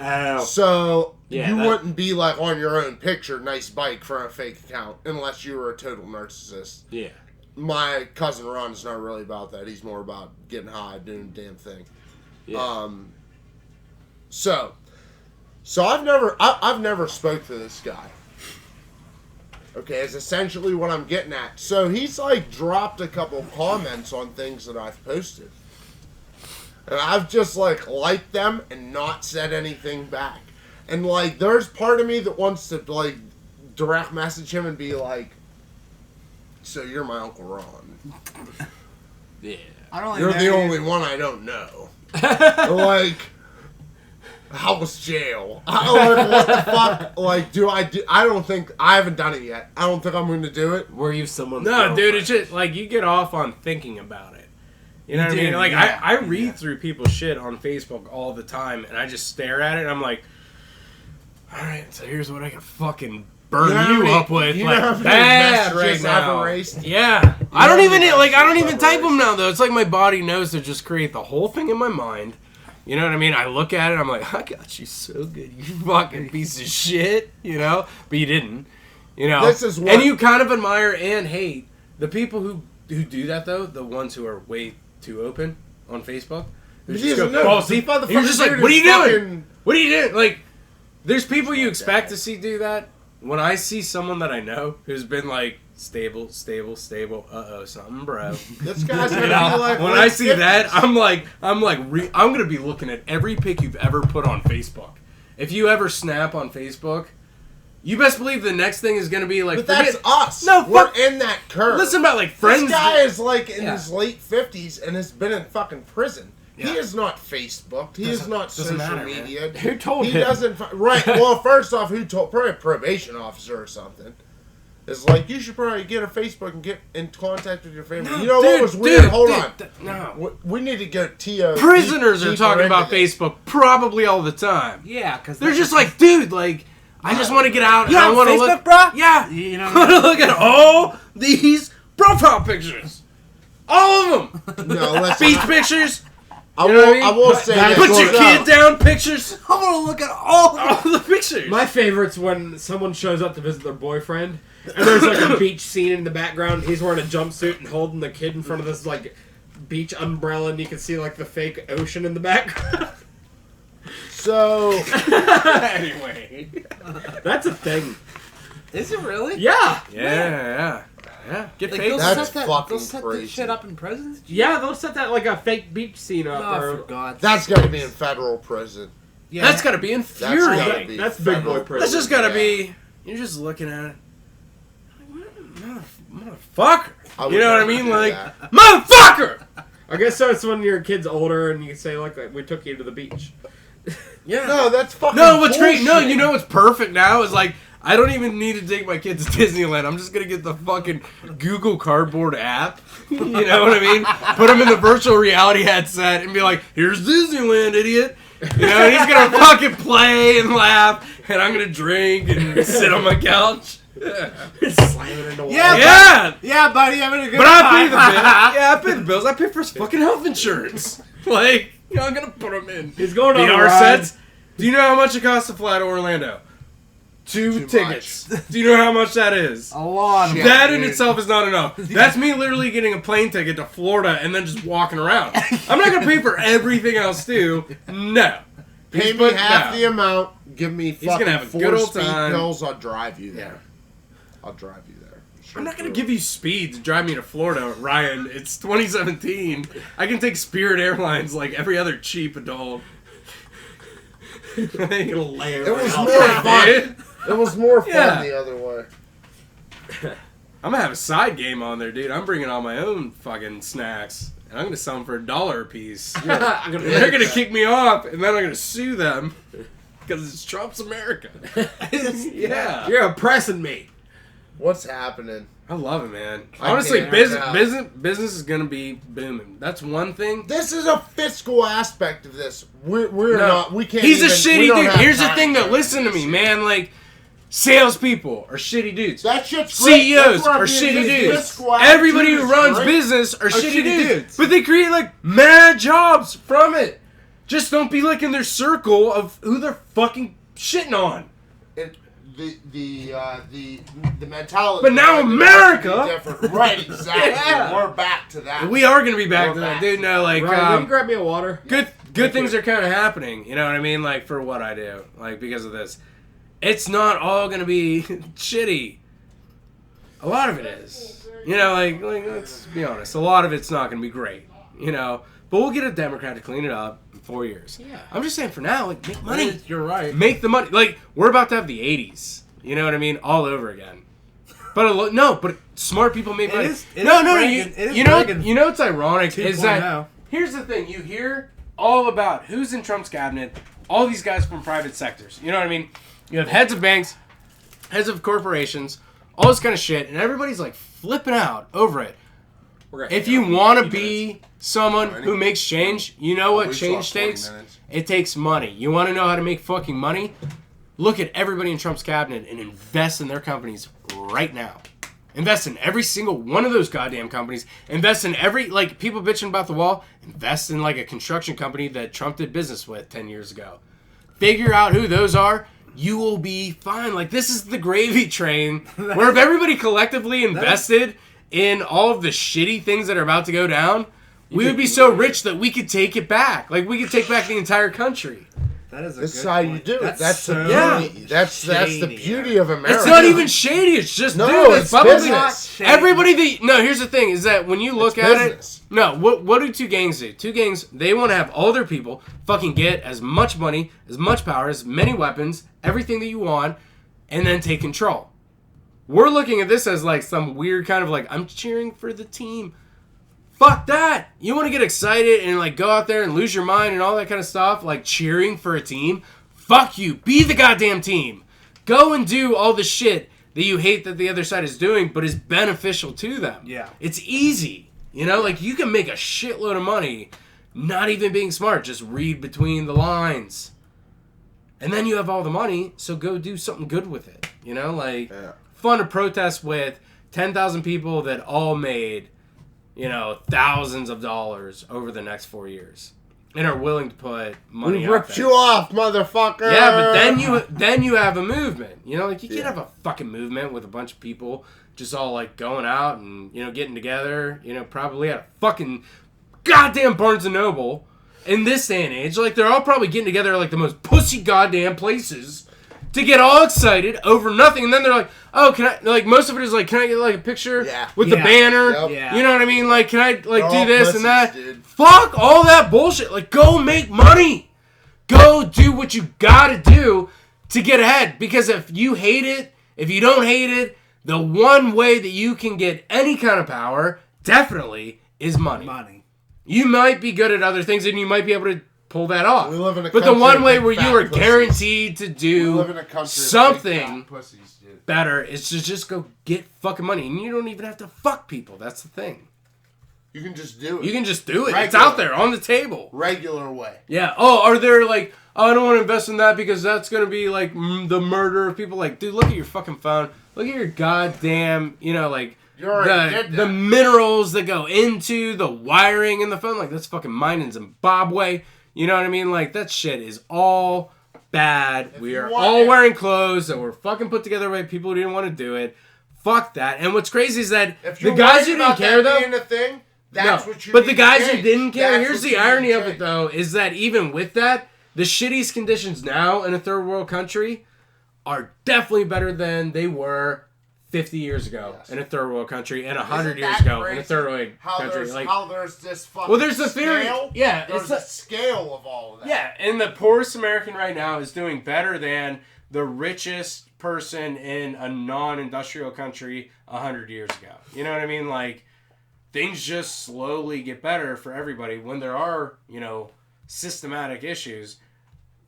Oh. So, Yeah, you that- wouldn't be like on your own picture, nice bike, for a fake account, unless you were a total narcissist. Yeah. my cousin Ron's not really about that. He's more about getting high, doing the damn thing. Yeah. So I've never spoke to this guy. Okay, is essentially what I'm getting at. So he's like dropped a couple comments on things that I've posted. And I've just like liked them and not said anything back. And like there's part of me that wants to like direct message him and be like, so you're my Uncle Ron. Yeah. I don't You're like the only one I don't know. Like, how was jail? Like, what the fuck? Like, I don't think, I haven't done it yet. I don't think I'm going to do it. Were you someone's No, girlfriend? dude, it's just like you get off on thinking about it. You know what I mean? Like I read through people's shit on Facebook all the time, and I just stare at it, and I'm like, all right, so here's what I can fucking burn you up with, you like know how many bad right messages I've now. erased? Yeah, I don't even messages I don't even I've type them erased? now though. It's like my body knows to just create the whole thing in my mind. You know what I mean? I look at it, I'm like, I got you so good, you fucking piece of shit. You know, but you didn't. You know, This is what- and you kind of admire and hate the people who do that though. The ones who are way too open on Facebook. Who He just doesn't go, know. "Oh, see," The motherfucker you're just like, dude what are is you doing? fucking- What are you doing? Like, there's people you not expect that. to see do that. When I see someone that I know who's been like stable, something, bro. This guy's You going to know, be like, when I see that, I'm gonna be looking at every pic you've ever put on Facebook. If you ever snap on Facebook, you best believe the next thing is gonna be like. but that's forget- us. No, we're fuck- in that curve. Listen about like friends. This guy is like in Yeah. his late 50s and has been in fucking prison. Yeah. He is not Facebooked. He is not doesn't social matter, man. media. Who told he him? doesn't. Right. Well, first off, who told? Probably a probation officer or something. It's like you should probably get a Facebook and get in contact with your family. No, you know dude, what was weird? dude, Hold dude, on. no. We need to go TO. Prisoners are deeper talking into about this. Facebook probably all the time. Yeah, because They're just like, dude, like, I just want to get out and You I on want to Facebook, look. bruh? Yeah. You know I want to look at all these profile pictures. All of them. No, listen. Beach pictures. I You know what I mean? I will say That this. Put your Look kid down pictures. I want to look at all the All the pictures. My favorite's when someone shows up to visit their boyfriend, and there's like a beach scene in the background. He's wearing a jumpsuit and holding the kid in front of this like beach umbrella, and you can see like the fake ocean in the background. So Anyway. That's a thing. Is it really? Yeah, Yeah. Get Like, paid. they'll That's set that, fucking they'll set crazy. that shit up in prisons? yeah. They'll set that like a fake beach scene up. Oh, or, for God's that's got to be in federal prison. Yeah. That's gotta be That's gotta infuriating. be That's big boy federal prison. That's just gotta Yeah. be. You're just looking at it. Motherfucker. I would You know what I never mean? do Like, that. motherfucker! I guess so. It's when your kid's older and you say like we took you to the beach. Yeah. No, that's fucking. No, what's great? No, bullshit. you know what's perfect now is like I don't even need to take my kids to Disneyland. I'm just gonna get the fucking Google Cardboard app. You know what I mean? Put them in the virtual reality headset and be like, "Here's Disneyland, idiot." You know, and he's gonna fucking play and laugh, and I'm gonna drink and sit on my couch. Slam it into wall. Yeah. Yeah, buddy, I'm in a good But I pay time. the bill. Yeah, I pay the bills. I pay for his fucking health insurance. Like, you know, I'm gonna put him in. He's going on a VR ride. sets. Do you know how much it costs to fly to Orlando? Two Too tickets. Do you know how much that is? A lot of Shit. That in dude. itself is not enough. That's me literally getting a plane ticket to Florida and then just walking around. I'm not gonna pay for everything else too. No. Pay He's me put- half no. the amount. Give me gonna fucking have a 4 good old speed time. pills. I'll drive you Yeah. there. I'll drive you there. I'm not gonna give you speed to drive me to Florida, Ryan. It's 2017. I can take Spirit Airlines like every other cheap adult. It'll layer It was out. more fun. Dude. It was more fun Yeah. the other way. I'm gonna have a side game on there, dude. I'm bringing all my own fucking snacks, and I'm gonna sell them for $1 a piece. I'm gonna And they're gonna kick me off, and then I'm gonna sue them because it's Trump's America. Yeah, You're oppressing me. What's happening? I love it, man. I Honestly, can't tell. business is gonna be booming. That's one thing. This is a fiscal aspect of this. We're No. not. We can't. He's a even, shitty we don't dude. have Here's the time thing, for though. Listen to this. me, man. Like, salespeople are shitty dudes. That shit's great. CEOs That's where I'm are being shitty this dudes. fiscal Everybody who attitude is runs great. business are shitty shitty dudes. dudes. But they create like mad jobs from it. Just don't be like in their circle of who they're fucking shitting on. And the mentality. But now America, different. Right? Exactly. Yeah. We're back to that. We are gonna be back to that, dude. No, like, Ryan, will you grab me a water? good things are kind of happening. You know what I mean? Like for what I do, like because of this, it's not all gonna be shitty. A lot of it is. You know, like let's be honest. A lot of it's not gonna be great. You know, but we'll get a Democrat to clean it up in 4 years. Yeah. I'm just saying for now, like make money. You're right. Make the money. Like we're about to have the '80s. You know what I mean? All over again. But but smart people make money. You know what's ironic is that here's the thing: you hear all about who's in Trump's cabinet, all these guys from private sectors. You know what I mean? You have heads of banks, heads of corporations, all this kind of shit, and everybody's like flipping out over it. If you want to be someone who makes change, you know what change takes? It takes money. You want to know how to make fucking money? Look at everybody in Trump's cabinet and invest in their companies right now. Invest in every single one of those goddamn companies. Invest in every, like, people bitching about the wall. Invest in, like, a construction company that Trump did business with 10 years ago. Figure out who those are. You will be fine. Like, this is the gravy train where if everybody collectively invested in all of the shitty things that are about to go down, we would be so rich that we could take it back. Like, we could take back the entire country. That is This is how you do it. That's so the beauty. That's the beauty of America. It's not even shady. It's just it's business. Here's the thing: is that when you look It's at business. it, what do two gangs do? Two gangs, they want to have all their people fucking get as much money, as much power, as many weapons, everything that you want, and then take control. We're looking at this as like some weird kind of like I'm cheering for the team. Fuck that! You want to get excited and like go out there and lose your mind and all that kind of stuff, like cheering for a team? Fuck you! Be the goddamn team! Go and do all the shit that you hate that the other side is doing, but is beneficial to them. Yeah. It's easy. You know, like you can make a shitload of money not even being smart, just read between the lines. And then you have all the money, so go do something good with it. You know, like fun to protest with 10,000 people that all made, you know, thousands of dollars over the next 4 years, and are willing to put money. We out ripped there. you off, motherfucker. Yeah, but then you have a movement. You know, like you can't have a fucking movement with a bunch of people just all like going out and you know getting together. You know, probably at a fucking goddamn Barnes and Noble in this day and age. Like they're all probably getting together at like the most pussy goddamn places to get all excited over nothing, and then they're like, "Oh, can I?" Like most of it is like, "Can I get like a picture with the banner?" Yep. Yeah. You know what I mean? Like, can I like They're do all this pussies, and that? dude. Fuck all that bullshit. Like, go make money. Go do what you gotta do to get ahead. Because if you hate it, if you don't hate it, the one way that you can get any kind of power definitely is money. Money. You might be good at other things, and you might be able to pull that off. We live in a But the country one of way big where you fat are pussies. guaranteed to We do live in a country of something big fat pussies, dude. better is to just go get fucking money. And you don't even have to fuck people. That's the thing. You can just do it. You can just do it. It's Regular. out there on the table. Regular way. Yeah. Oh, are there like, oh, I don't want to invest in that because that's going to be like the murder of people. Like, dude, look at your fucking phone. Look at your goddamn, you know, like You already did that. the minerals that go into the wiring in the phone. Like, that's fucking mine in Zimbabwe. You know what I mean? Like, that shit is all bad. We you are want all it- wearing clothes that were fucking put together by people who didn't want to do it. Fuck that. And what's crazy is that If the you're guys worried who didn't about care, that though. being a thing, that's what you But need the guys to who change. didn't care, That's here's what the you irony need to of it change. though, is that even with that, the shittiest conditions now in a third world country are definitely better than they were 50 years ago in a third world country and 100 Isn't years that ago in a crazy? third world country. There's, Like, how there's this fucking well, there's the theory. scale. Yeah, There's it's a scale of all of that. yeah, and the poorest American right now is doing better than the richest person in a non-industrial country 100 years ago. You know what I mean? Like, things just slowly get better for everybody when there are, you know, systematic issues.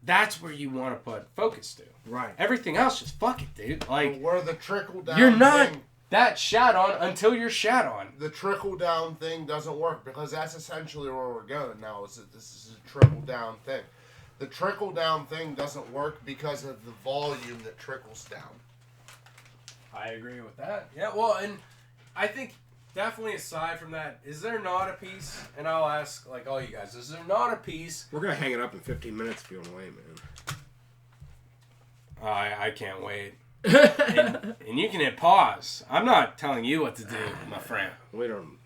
That's where you want to put focus to. Right. Everything else, just fuck it, dude. Like, Where the trickle down you're not thing, that shat on until you're shat on. the trickle down thing doesn't work because that's essentially where we're going now. Is that this is a trickle down thing? The trickle down thing doesn't work because of the volume that trickles down. I agree with that. Yeah, well, and I think definitely aside from that, is there not a piece, and I'll ask, like, all you guys, is there not a piece? We're gonna hang it up in 15 minutes if you want to wait, man. I can't wait. and you can hit pause. I'm not telling you what to do, my friend. We don't.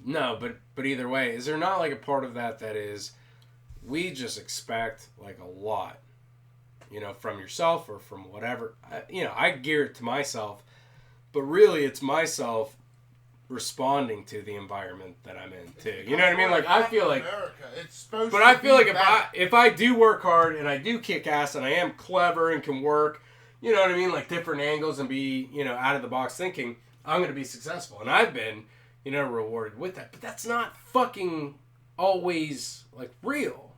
No, but either way, is there not like a part of that is we just expect like a lot, from yourself or from whatever. I gear it to myself, but really it's myself responding to the environment that I'm in too. You know what I mean? Like I feel like America. It's supposed But to I feel be like better. if I do work hard and I do kick ass and I am clever and can work, you know what I mean, like different angles and be, out of the box thinking, I'm going to be successful. And I've been, rewarded with that. But that's not fucking always like real,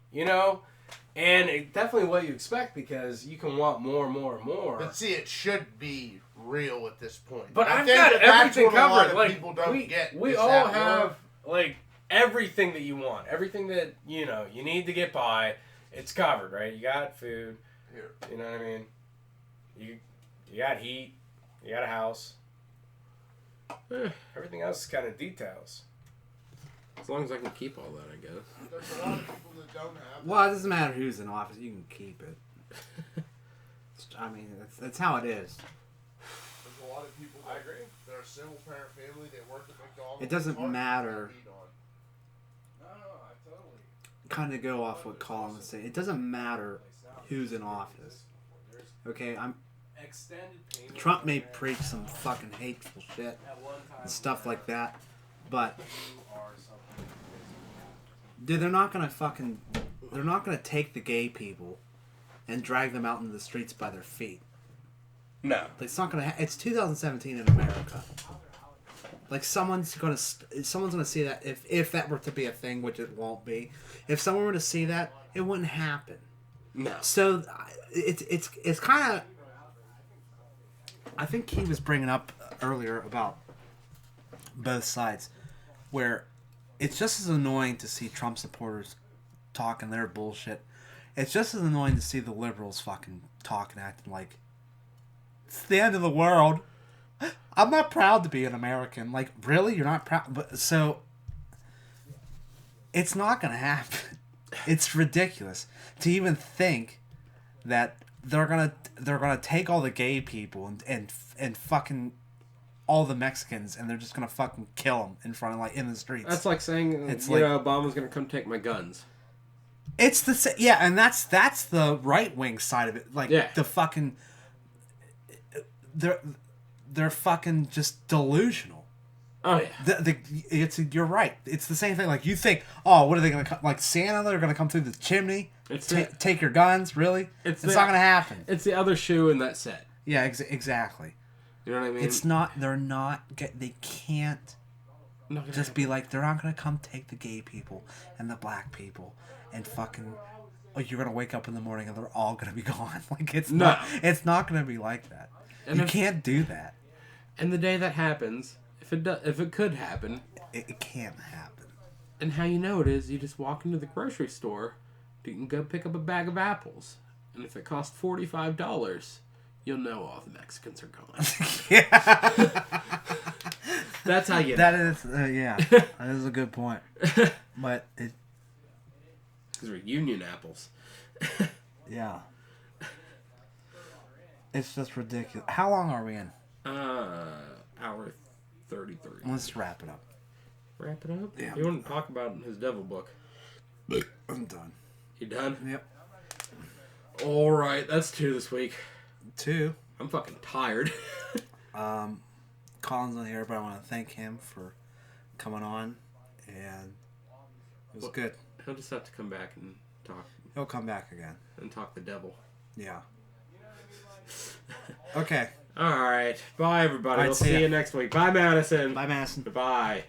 And it's definitely what you expect because you can want more and more and more. But see, it should be real at this point. But I I've think got that that's everything what a lot covered. of Like people don't get. we is all that have like everything that you want, everything that you need to get by. It's covered, right? You got food. Here. You know what I mean? You got heat. You got a house. Everything else is kind of details. As long as I can keep all that, I guess. There's a lot of people that don't have. Well, it doesn't matter who's in office. You can keep it. I mean, that's how it is. There's a lot of people. I agree. They're a single parent family. They work at McDonald's. It doesn't It's hard to matter. eat on. No, I totally. Kind of go off what Collin was saying. It doesn't matter who's in office. Okay, Trump may preach some fucking hateful shit and stuff like that, but dude, they're not gonna take the gay people and drag them out into the streets by their feet. No. It's not gonna. It's 2017 in America. Like someone's gonna see that if that were to be a thing, which it won't be. If someone were to see that, it wouldn't happen. No. So it's kind of. I think he was bringing up earlier about both sides, where it's just as annoying to see Trump supporters talking their bullshit. It's just as annoying to see the liberals fucking talking, acting like it's the end of the world. I'm not proud to be an American. Like, really? You're not proud? But so it's not gonna happen. It's ridiculous to even think that they're gonna take all the gay people and fucking all the Mexicans and they're just gonna fucking kill them in front of in the streets. That's like saying It's Obama's gonna come take my guns. It's and that's the right wing side of it. The fucking they're fucking just delusional. Oh yeah. You're right. It's the same thing. Like you think, oh, what are they gonna come? Like Santa? They're gonna come through the chimney, take your guns? Really? It's not gonna happen. It's the other shoe in that set. Yeah, exactly. You know what I mean? It's not. They're not. They can't just be like they're not gonna come take the gay people and the black people and fucking. Oh, you're gonna wake up in the morning and they're all gonna be gone. Like it's not. It's not gonna be like that. And you can't do that. And the day that happens, if it could happen, it can't happen. And how you know it is, you just walk into the grocery store, you can go pick up a bag of apples, and if it costs $45, you'll know all the Mexicans are gone. Yeah. That's how you know. That is, yeah, that is a good point. But it. Because we're Union apples. Yeah. It's just ridiculous. How long are we in? Hour 33. Let's wrap it up. Wrap it up? Yeah. You want to talk about his devil book? I'm done. You done? Yep. Alright, that's 2 this week. 2. I'm fucking tired. Collin's not here, but I want to thank him for coming on, and it was good. He'll just have to come back and talk. He'll come back again. And talk the devil. Yeah. Okay. Alright. Bye, everybody. All right, We'll see see ya. you next week. Bye, Madison. Bye, Madison. Bye.